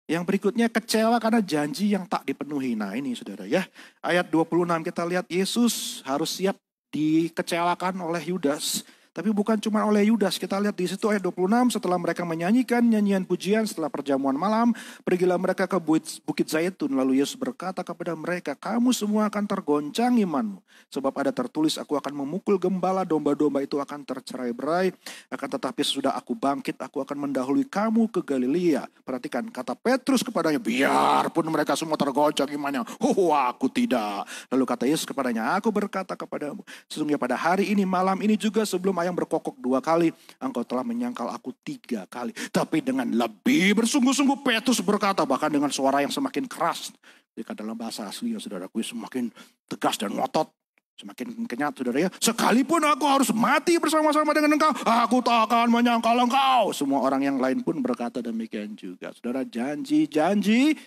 Yang berikutnya, kecewa karena janji yang tak dipenuhi. Nah ini saudara ya, ayat 26 kita lihat Yesus harus siap dikecewakan oleh Yudas. Tapi bukan cuma oleh Yudas, kita lihat di situ ayat 26, setelah mereka menyanyikan nyanyian pujian setelah perjamuan malam, pergilah mereka ke Bukit Zaitun, lalu Yesus berkata kepada mereka, kamu semua akan tergoncang imanmu, sebab ada tertulis, aku akan memukul gembala, domba-domba itu akan tercerai-berai, akan tetapi sesudah aku bangkit, aku akan mendahului kamu ke Galilea. Perhatikan, kata Petrus kepadanya, biarpun mereka semua tergoncang imannya, aku tidak. Lalu kata Yesus kepadanya, aku berkata kepadamu, sesungguhnya pada hari ini, malam ini juga sebelum ayam berkokok 2 kali, engkau telah menyangkal aku 3 kali. Tapi dengan lebih bersungguh-sungguh Petrus berkata, bahkan dengan suara yang semakin keras. Jika dalam bahasa aslinya saudaraku semakin tegas dan ngotot, semakin kenyat saudara ya. Sekalipun aku harus mati bersama-sama dengan engkau, aku tak akan menyangkal engkau. Semua orang yang lain pun berkata demikian juga. Saudara, janji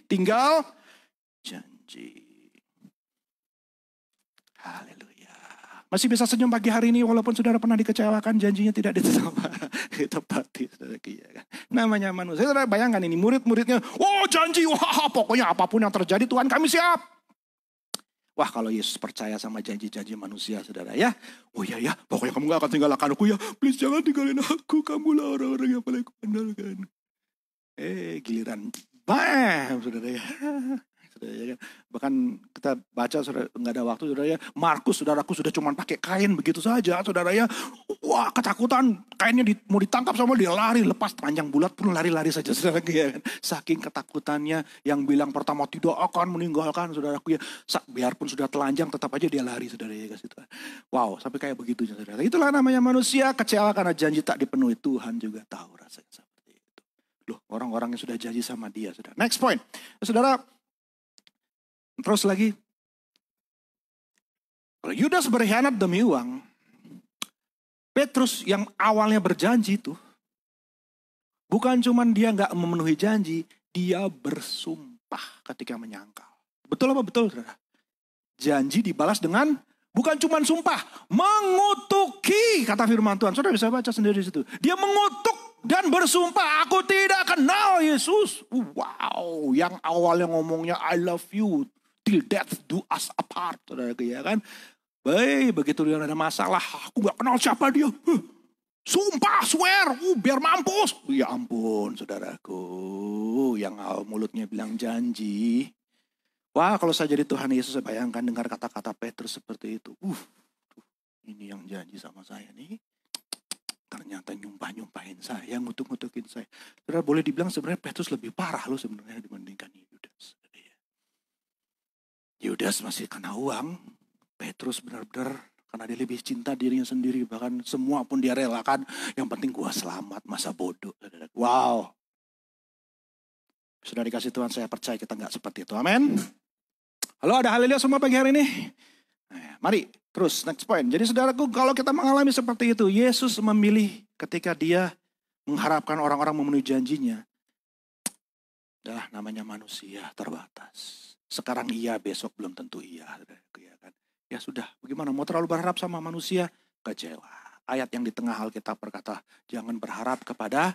tinggal janji. Haleluya. Masih bisa senyum pagi hari ini walaupun saudara pernah dikecewakan, janjinya tidak ditepati. Saudara, ya kan? Namanya manusia. Saudara bayangkan ini murid-muridnya, oh janji, wah pokoknya apapun yang terjadi Tuhan kami siap. Wah kalau Yesus percaya sama janji-janji manusia saudara ya. Oh iya ya, pokoknya kamu gak akan tinggalkan aku ya. Please jangan tinggalin aku, kamulah orang-orang yang paling aku andalkan. Giliran, bam saudara ya. Saudara, ya kan? Bahkan kita baca saudara, nggak ada waktu saudara ya. Markus saudaraku sudah cuma pakai kain begitu saja saudara ya. Wah ketakutan, kainnya mau ditangkap sama dia lari, lepas telanjang bulat pun lari-lari saja saudara ya kan. Saking ketakutannya yang bilang pertama tidak akan meninggalkan saudaraku ya. Biarpun sudah telanjang tetap aja dia lari saudara ya kasih Tuhan. Wow sampai kayak begitu saudara. Itulah namanya manusia kecewa karena janji tak dipenuhi. Tuhan juga tahu rasanya seperti itu. Loh orang-orang yang sudah janji sama dia saudara. Next point saudara. Terus lagi, kalau Yudas berkhianat demi uang, Petrus yang awalnya berjanji itu, bukan cuma dia nggak memenuhi janji, dia bersumpah ketika menyangkal. Betul apa betul, saudara? Janji dibalas dengan bukan cuma sumpah, mengutuki kata firman Tuhan. Saudara bisa baca sendiri di situ. Dia mengutuk dan bersumpah, aku tidak kenal Yesus. Wow, yang awalnya ngomongnya I love you. Till death do us apart. Saudara ya kan. Baik, begitu dia ada masalah. Aku gak kenal siapa dia. Sumpah, swear. Biar mampus. Ya ampun saudaraku. Yang mulutnya bilang janji. Wah kalau saya jadi Tuhan Yesus, saya bayangkan dengar kata-kata Petrus seperti itu. Ini yang janji sama saya nih. Ternyata nyumpahin saya, ngutuk-ngutukin saya. Saudara boleh dibilang sebenarnya Petrus lebih parah loh sebenarnya dibandingkan Yudas. Yudas masih kena uang, Petrus benar-benar karena dia lebih cinta dirinya sendiri, bahkan semua pun dia relakan, yang penting gua selamat, masa bodoh. Wow. Sudah dikasih Tuhan, saya percaya kita nggak seperti itu, amin. Halo, ada haleluya semua pagi hari ini. Mari terus next point. Jadi saudaraku, kalau kita mengalami seperti itu, Yesus memilih ketika dia mengharapkan orang-orang memenuhi janjinya. Adalah namanya manusia terbatas. Sekarang iya, besok belum tentu iya. Ya sudah, bagaimana? Mau terlalu berharap sama manusia? Kecewa. Ayat yang di tengah Alkitab berkata, jangan berharap kepada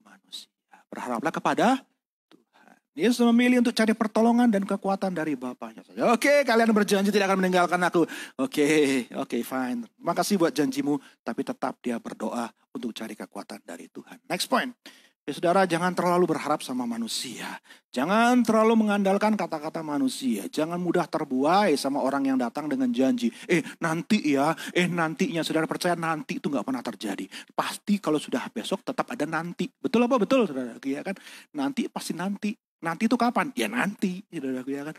manusia. Berharaplah kepada Tuhan. Yesus memilih untuk cari pertolongan dan kekuatan dari Bapaknya. Oke, kalian berjanji tidak akan meninggalkan aku. Oke, fine. Makasih buat janjimu. Tapi tetap dia berdoa untuk cari kekuatan dari Tuhan. Next point. Ya saudara, jangan terlalu berharap sama manusia. Jangan terlalu mengandalkan kata-kata manusia. Jangan mudah terbuai sama orang yang datang dengan janji. Nanti ya, nantinya. Saudara percaya nanti itu gak pernah terjadi. Pasti kalau sudah besok tetap ada nanti. Betul apa betul saudara? Ya kan? Nanti pasti nanti. Nanti itu kapan? Ya nanti. Saudara ya kan?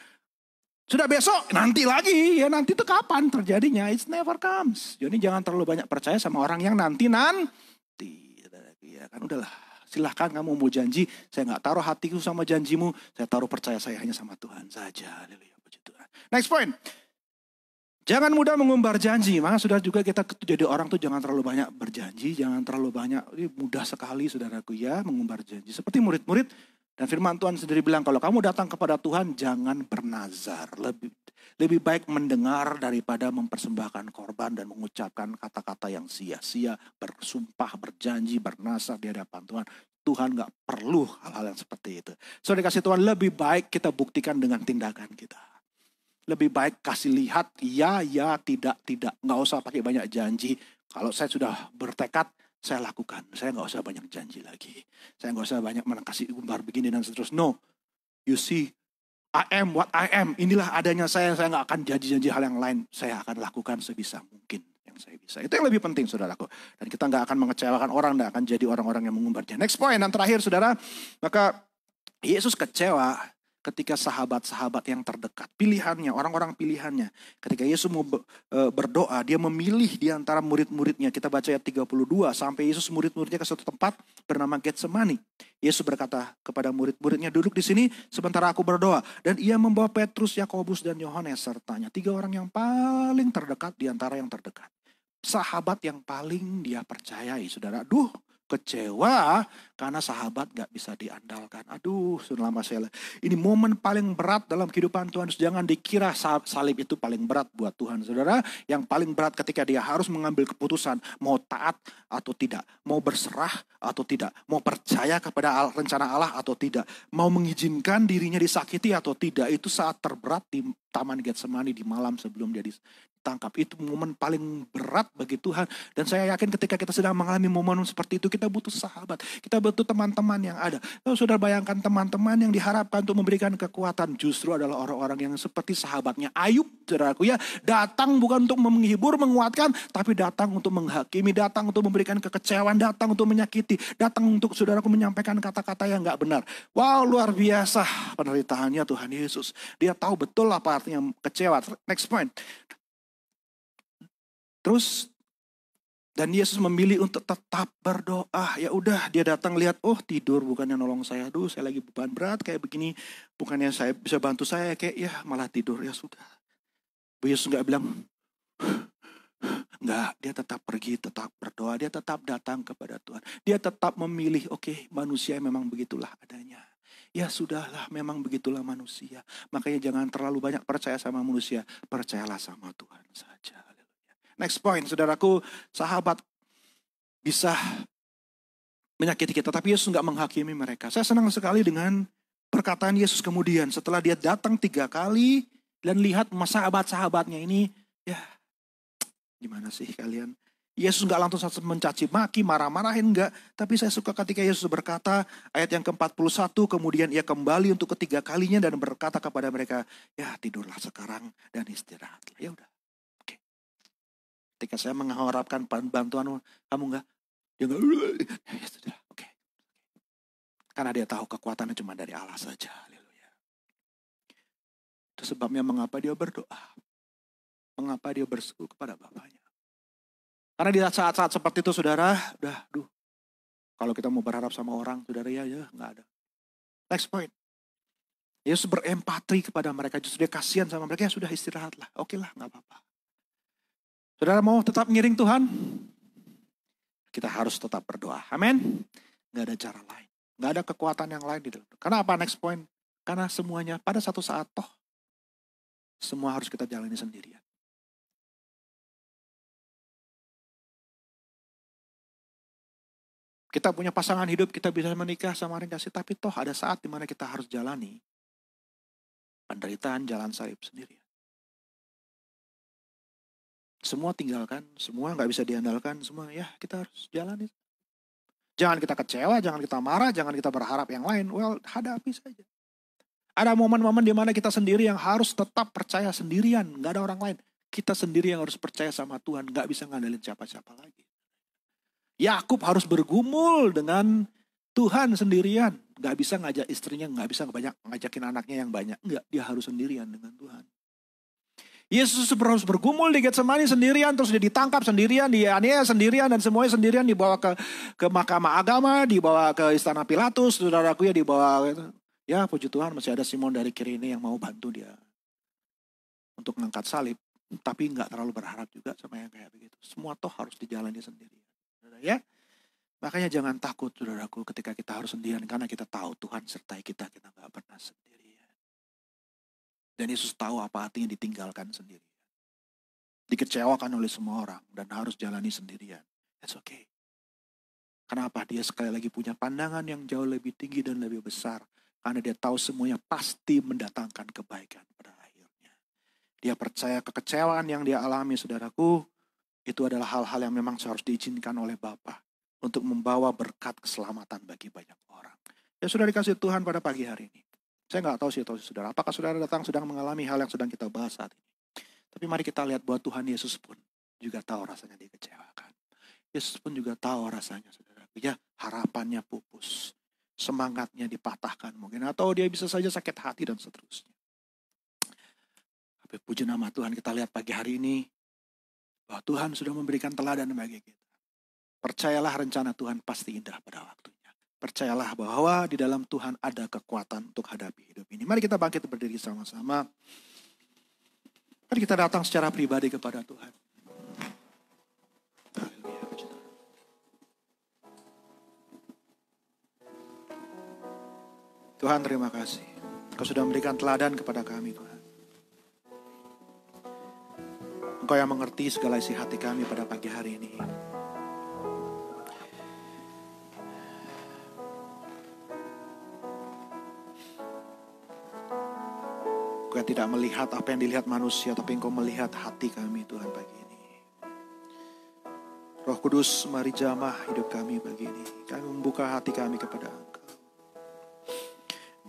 Sudah besok, nanti lagi. Ya nanti itu kapan terjadinya? It never comes. Jadi jangan terlalu banyak percaya sama orang yang nanti. Saudara ya kan? Udahlah. Silahkan kamu mau janji, saya gak taruh hatiku sama janjimu, saya taruh percaya saya hanya sama Tuhan saja. Haleluya, puji Tuhan. Next point. Jangan mudah mengumbar janji. Maka sudah juga kita jadi orang tuh jangan terlalu banyak berjanji, jangan terlalu banyak, mudah sekali saudaraku ya mengumbar janji. Seperti murid-murid dan firman Tuhan sendiri bilang kalau kamu datang kepada Tuhan jangan bernazar. Lebih baik mendengar daripada mempersembahkan korban dan mengucapkan kata-kata yang sia-sia, bersumpah, berjanji, bernazar di hadapan Tuhan. Tuhan gak perlu hal-hal yang seperti itu. So dikasih Tuhan lebih baik kita buktikan dengan tindakan kita. Lebih baik kasih lihat, ya, tidak. Gak usah pakai banyak janji. Kalau saya sudah bertekad, saya lakukan. Saya gak usah banyak janji lagi. Saya gak usah banyak kasih umbar begini dan seterusnya. No, you see. I am what I am. Inilah adanya saya gak akan janji-janji hal yang lain. Saya akan lakukan sebisa mungkin yang saya bisa. Itu yang lebih penting saudaraku. Dan kita gak akan mengecewakan orang, gak akan jadi orang-orang yang mengumbarnya. Next point, yang terakhir saudara. Maka Yesus kecewa ketika sahabat-sahabat yang terdekat. Pilihannya, orang-orang pilihannya. Ketika Yesus mau berdoa, dia memilih di antara murid-muridnya. Kita baca ayat 32, sampai Yesus murid-muridnya ke suatu tempat bernama Getsemani. Yesus berkata kepada murid-muridnya, duduk di sini sementara aku berdoa. Dan ia membawa Petrus, Yakobus, dan Yohanes sertanya. 3 orang yang paling terdekat di antara yang terdekat. Sahabat yang paling dia percayai, saudara. kecewa karena sahabat gak bisa diandalkan. Aduh, sudah lama saya. Ini momen paling berat dalam kehidupan Tuhan. Jangan dikira salib itu paling berat buat Tuhan, saudara. Yang paling berat ketika dia harus mengambil keputusan mau taat atau tidak, mau berserah atau tidak, mau percaya kepada rencana Allah atau tidak, mau mengizinkan dirinya disakiti atau tidak. Itu saat terberat di Taman Getsemani di malam sebelum dia ditangkap. Itu momen paling berat bagi Tuhan. Dan saya yakin ketika kita sedang mengalami momen seperti itu, kita butuh sahabat. Kita butuh teman-teman yang ada. Kalau sudah bayangkan teman-teman yang diharapkan untuk memberikan kekuatan justru adalah orang-orang yang seperti sahabatnya Ayub, saudaraku ya. Datang bukan untuk menghibur, menguatkan, tapi datang untuk menghakimi, datang untuk memberikan kekecewaan, datang untuk menyakiti, datang untuk saudaraku menyampaikan kata-kata yang gak benar. Wow, luar biasa penderitaannya Tuhan Yesus. Dia tahu betul apa artinya kecewa. Next point. Terus dan Yesus memilih untuk tetap berdoa. Ya udah, dia datang lihat, oh tidur bukannya nolong saya. Aduh, saya lagi beban berat kayak begini. Bukannya saya bisa bantu saya, kayak ya malah tidur. Ya sudah. Yesus nggak bilang, nggak. Dia tetap pergi, tetap berdoa. Dia tetap datang kepada Tuhan. Dia tetap memilih, oke, manusia memang begitulah adanya. Ya sudahlah, memang begitulah manusia. Makanya jangan terlalu banyak percaya sama manusia. Percayalah sama Tuhan saja. Next point, saudaraku, sahabat bisa menyakiti kita, tapi Yesus nggak menghakimi mereka. Saya senang sekali dengan perkataan Yesus kemudian setelah dia datang 3 kali dan lihat sahabat-sahabatnya ini, ya gimana sih kalian? Yesus nggak langsung mencaci maki, marah-marahin enggak. Tapi saya suka ketika Yesus berkata, ayat yang ke-41, kemudian ia kembali untuk ketiga kalinya dan berkata kepada mereka, ya tidurlah sekarang dan istirahatlah. Ya udah. Ketika saya mengharapkan bantuan, kamu enggak? Dia enggak, ya sudah, oke. Karena dia tahu kekuatannya cuma dari Allah saja. Haleluya. Itu sebabnya mengapa dia berdoa. Mengapa dia berseru kepada Bapaknya. Karena di saat-saat seperti itu saudara, kalau kita mau berharap sama orang, saudara ya enggak ada. Next point. Yesus berempati kepada mereka, justru dia kasihan sama mereka, ya sudah istirahatlah. Oke lah, enggak apa-apa. Saudara mau tetap ngiring Tuhan? Kita harus tetap berdoa. Amin. Gak ada cara lain. Gak ada kekuatan yang lain di dalam. Karena apa? Next point. Karena semuanya pada satu saat toh. Semua harus kita jalani sendirian. Kita punya pasangan hidup, kita bisa menikah sama orang kasih. Tapi toh ada saat dimana kita harus jalani penderitaan jalan salib sendirian. Semua tinggalkan, semua gak bisa diandalkan, semua ya kita harus jalani. Jangan kita kecewa, jangan kita marah, jangan kita berharap yang lain. Well, hadapi saja. Ada momen-momen di mana kita sendiri yang harus tetap percaya sendirian, gak ada orang lain. Kita sendiri yang harus percaya sama Tuhan, gak bisa ngandelin siapa-siapa lagi. Yakub harus bergumul dengan Tuhan sendirian. Gak bisa ngajak istrinya, gak bisa ngajakin anaknya yang banyak. Enggak, dia harus sendirian dengan Tuhan. Yesus harus bergumul di Getsemani sendirian, terus dia ditangkap sendirian, dianiaya sendirian, dan semuanya sendirian dibawa ke mahkamah agama, dibawa ke istana Pilatus, saudaraku ya dibawa. Ya puji Tuhan masih ada Simon dari Kirene yang mau bantu dia untuk mengangkat salib, tapi nggak terlalu berharap juga sama yang kayak begitu. Semua toh harus dijalani sendirian, ya. Makanya jangan takut saudaraku ketika kita harus sendirian, karena kita tahu Tuhan sertai kita nggak pernah sendirian. Dan Yesus tahu apa artinya ditinggalkan sendirian. Dikecewakan oleh semua orang dan harus jalani sendirian. That's okay. Kenapa? Dia sekali lagi punya pandangan yang jauh lebih tinggi dan lebih besar. Karena dia tahu semuanya pasti mendatangkan kebaikan pada akhirnya. Dia percaya kekecewaan yang dia alami, saudaraku, itu adalah hal-hal yang memang harus diizinkan oleh Bapa untuk membawa berkat keselamatan bagi banyak orang. Ya sudah dikasih Tuhan pada pagi hari ini. Saya nggak tahu sih saudara, apakah saudara sedang mengalami hal yang sedang kita bahas saat ini. Tapi mari kita lihat bahwa Tuhan Yesus pun juga tahu rasanya dikecewakan. Yesus pun juga tahu rasanya saudara. Ya harapannya pupus, semangatnya dipatahkan mungkin. Atau dia bisa saja sakit hati dan seterusnya. Tapi puji nama Tuhan, kita lihat pagi hari ini bahwa Tuhan sudah memberikan teladan bagi kita. Percayalah rencana Tuhan pasti indah pada waktunya. Percayalah bahwa di dalam Tuhan ada kekuatan untuk hadapi hidup ini. Mari kita bangkit berdiri sama-sama. Mari kita datang secara pribadi kepada Tuhan. Tuhan terima kasih. Engkau sudah memberikan teladan kepada kami Tuhan. Engkau yang mengerti segala isi hati kami pada pagi hari ini. Engkau yang tidak melihat apa yang dilihat manusia, tapi Engkau melihat hati kami Tuhan pagi ini. Roh Kudus, mari jamah hidup kami pagi ini. Kami membuka hati kami kepada Engkau.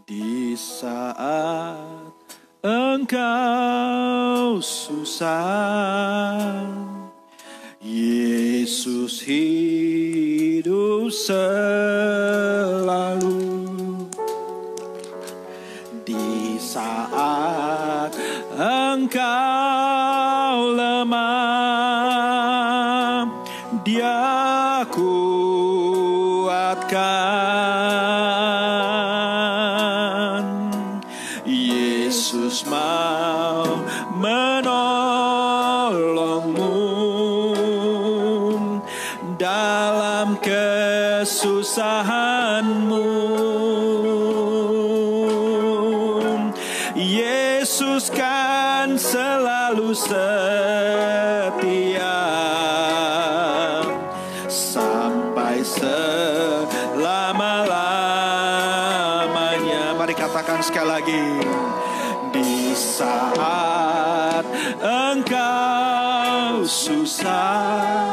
Di saat Engkau susah, Yesus hidup selalu. Di saat Engkau lemah, Dia kuatkan. Yesus mau menolongmu dalam kesusahanmu. Yesus kan selalu setia sampai selama-lamanya. Mari katakan sekali lagi. Di saat Engkau susah,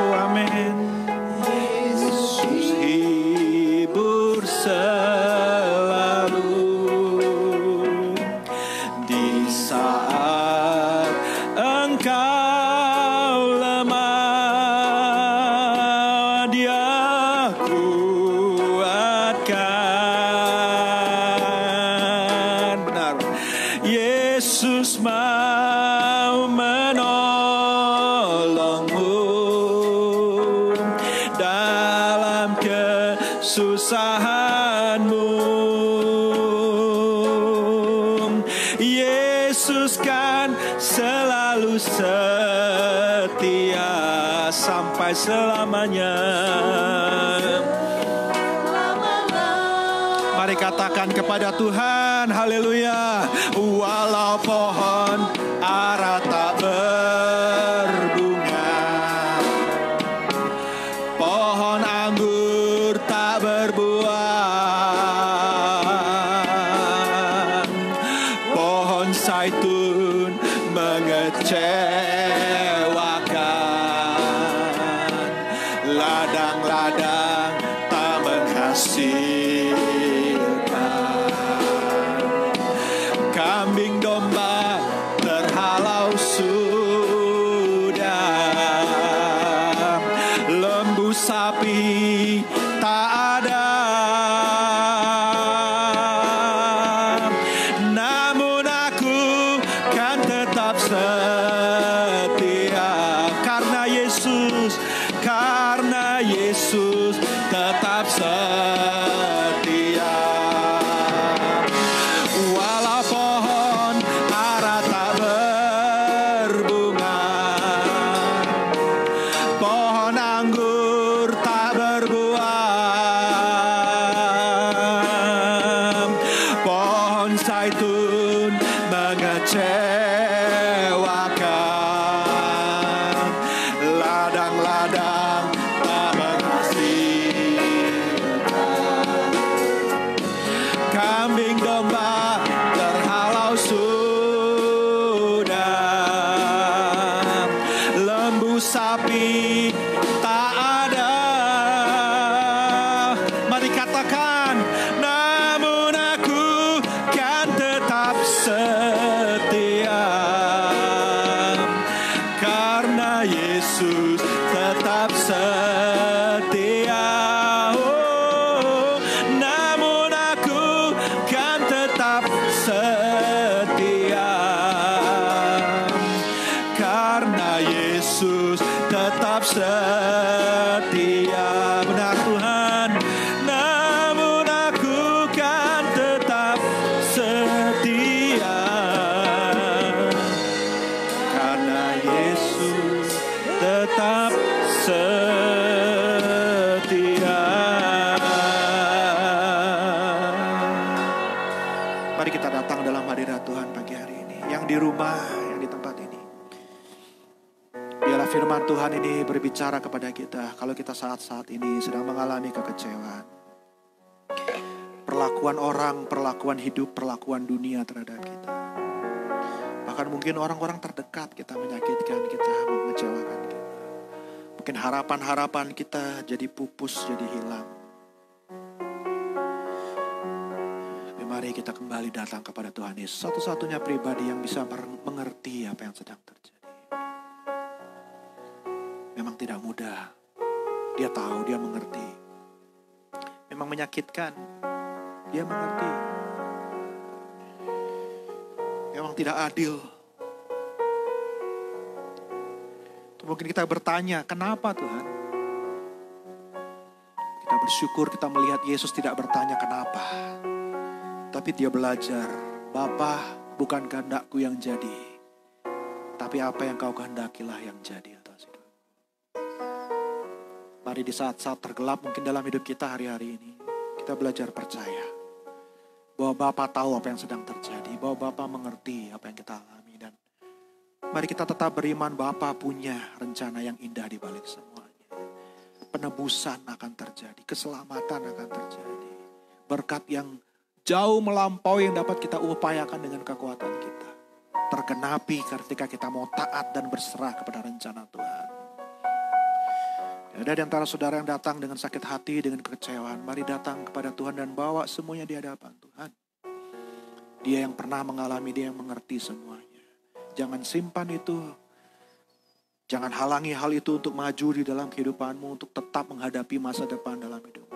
amin. Yesus hibur selalu. Di saat Engkau lemah, Dia kuatkan. Benar. Yesus mau menolongmu dalam kesusahanmu. Yesus kan selalu setia sampai selamanya. Mari katakan kepada Tuhan, haleluya. Walau pohon ara tak berbunga, pohon anggur tak berbuah, pohon zaitun mengecewakan, ladang-ladang tak menghasilkan, kambing domba terhalau sudah, lembu sapi tak ada. Namun aku kan tetap setia karena Yesus tetap setia. Walau pohon ara tak berbunga, pohon anggur tak berbuah, pohon zaitun mengecewakan, ladang-ladang tak menghasilkan, kambing domba terhalau sudah, lembu sapi tak ada. Mari katakan, namun aku kan tetap setia karena Yesus tetap setia. Oh, namun aku kan tetap setia karena Yesus tetap setia. Benar Tuhan, namun aku kan tetap setia karena Yesus tetap setia. di rumah, yang di tempat ini. Biarlah firman Tuhan ini berbicara kepada kita kalau kita saat-saat ini sedang mengalami kekecewaan. Perlakuan orang, perlakuan hidup, perlakuan dunia terhadap kita. Bahkan mungkin orang-orang terdekat kita menyakitkan kita, mengecewakan kita. Mungkin harapan-harapan kita jadi pupus, jadi hilang. Tapi mari kita kembali datang kepada Tuhan Yesus, satu-satunya pribadi yang bisa mengerti apa yang sedang terjadi. Memang tidak mudah. Dia tahu, dia mengerti. Memang menyakitkan. Dia mengerti. Memang tidak adil. Mungkin kita bertanya, kenapa Tuhan? Kita bersyukur kita melihat Yesus tidak bertanya kenapa. Tapi dia belajar, Bapa, bukan kehendakku yang jadi, tapi apa yang kau kehendakilah yang jadi atas hidup. Mari di saat-saat tergelap mungkin dalam hidup kita hari-hari ini, kita belajar percaya bahwa Bapa tahu apa yang sedang terjadi, bahwa Bapa mengerti apa yang kita alami, dan mari kita tetap beriman Bapa punya rencana yang indah di balik semuanya. Penebusan akan terjadi, keselamatan akan terjadi, berkat yang jauh melampaui yang dapat kita upayakan dengan kekuatan kita. Tergenapi ketika kita mau taat dan berserah kepada rencana Tuhan. Ada di antara saudara yang datang dengan sakit hati, dengan kekecewaan. Mari datang kepada Tuhan dan bawa semuanya di hadapan Tuhan. Dia yang pernah mengalami, dia yang mengerti semuanya. Jangan simpan itu. Jangan halangi hal itu untuk maju di dalam kehidupanmu, untuk tetap menghadapi masa depan dalam hidupmu.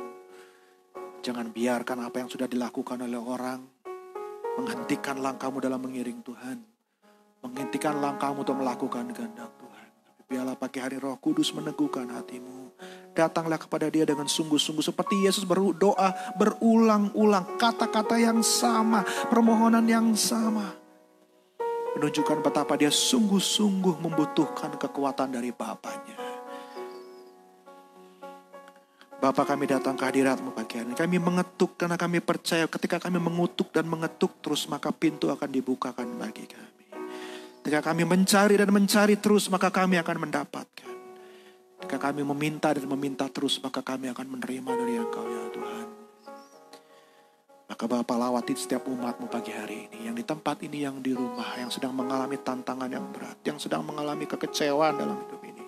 Jangan biarkan apa yang sudah dilakukan oleh orang menghentikan langkahmu dalam mengiring Tuhan. Menghentikan langkahmu untuk melakukan kehendak Tuhan. Biarlah pagi hari Roh Kudus meneguhkan hatimu. Datanglah kepada Dia dengan sungguh-sungguh seperti Yesus berdoa berulang-ulang. Kata-kata yang sama, permohonan yang sama. Menunjukkan betapa Dia sungguh-sungguh membutuhkan kekuatan dari Bapanya. Bapa, kami datang ke hadirat-Mu pagi hari ini. Kami mengetuk karena kami percaya ketika kami mengutuk dan mengetuk terus, maka pintu akan dibukakan bagi kami. Ketika kami mencari dan mencari terus, maka kami akan mendapatkan. Ketika kami meminta dan meminta terus, maka kami akan menerima dari Engkau ya Tuhan. Maka Bapa, lawati setiap umat-Mu pagi hari ini. Yang di tempat ini, yang di rumah, yang sedang mengalami tantangan yang berat. Yang sedang mengalami kekecewaan dalam hidup ini.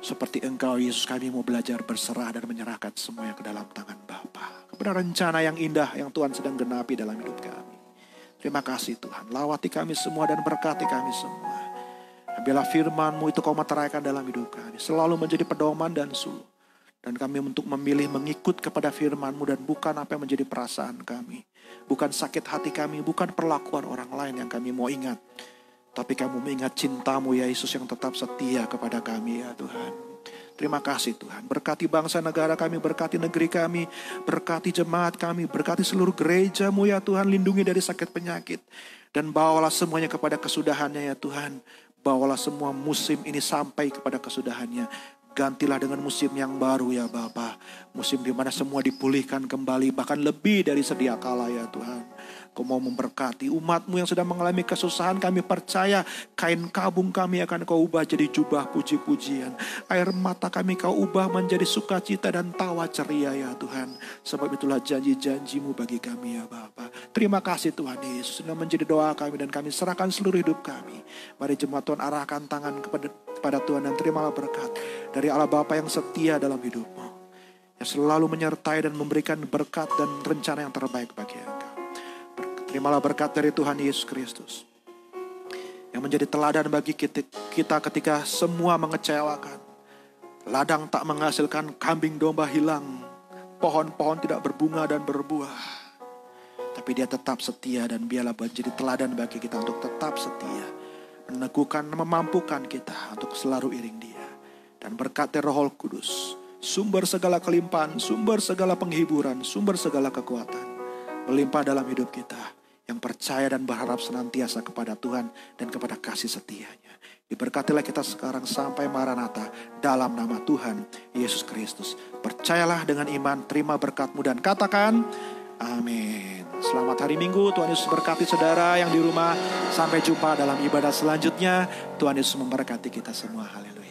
Seperti Engkau Yesus, kami mau belajar berserah dan menyerahkan semuanya ke dalam tangan Bapa. Kepada rencana yang indah yang Tuhan sedang genapi dalam hidup kami. Terima kasih Tuhan, lawati kami semua dan berkati kami semua. Biarlah firman-Mu itu Kau meteraikan dalam hidup kami. Selalu menjadi pedoman dan suluh. Dan kami untuk memilih mengikut kepada firman-Mu dan bukan apa yang menjadi perasaan kami. Bukan sakit hati kami, bukan perlakuan orang lain yang kami mau ingat. Tapi kami mengingat cinta-Mu ya Yesus yang tetap setia kepada kami ya Tuhan. Terima kasih Tuhan. Berkati bangsa negara kami, berkati negeri kami, berkati jemaat kami, berkati seluruh gereja-Mu ya Tuhan. Lindungi dari sakit penyakit. Dan bawalah semuanya kepada kesudahannya ya Tuhan. Bawalah semua musim ini sampai kepada kesudahannya. Gantilah dengan musim yang baru ya Bapa. Musim di mana semua dipulihkan kembali, bahkan lebih dari sedia kala ya Tuhan. Kau mau memberkati umat-Mu yang sedang mengalami kesusahan. Kami percaya kain kabung kami akan Kau ubah jadi jubah puji-pujian. Air mata kami Kau ubah menjadi sukacita dan tawa ceria ya Tuhan. Sebab itulah janji-janji-Mu bagi kami ya Bapa. Terima kasih Tuhan Yesus sudah menjadi doa kami dan kami serahkan seluruh hidup kami. Mari jemaat Tuhan arahkan tangan kepada Tuhan dan terimalah berkat dari Allah Bapa yang setia dalam hidupmu. Yang selalu menyertai dan memberikan berkat dan rencana yang terbaik bagi Engkau. Terimalah berkat dari Tuhan Yesus Kristus. Yang menjadi teladan bagi kita ketika semua mengecewakan. Ladang tak menghasilkan, kambing domba hilang. Pohon-pohon tidak berbunga dan berbuah. Tapi Dia tetap setia dan biarlah menjadi teladan bagi kita untuk tetap setia. Meneguhkan, memampukan kita untuk selalu iring Dia. Dan berkat dari Roh Kudus. Sumber segala kelimpahan, sumber segala penghiburan, sumber segala kekuatan. Melimpah dalam hidup kita. Yang percaya dan berharap senantiasa kepada Tuhan dan kepada kasih setianya. Diberkatilah kita sekarang sampai Maranatha dalam nama Tuhan Yesus Kristus. Percayalah dengan iman, terima berkat-Mu dan katakan Amin. Selamat hari Minggu. Tuhan Yesus berkati saudara yang di rumah. Sampai jumpa dalam ibadah selanjutnya. Tuhan Yesus memberkati kita semua. Haleluya.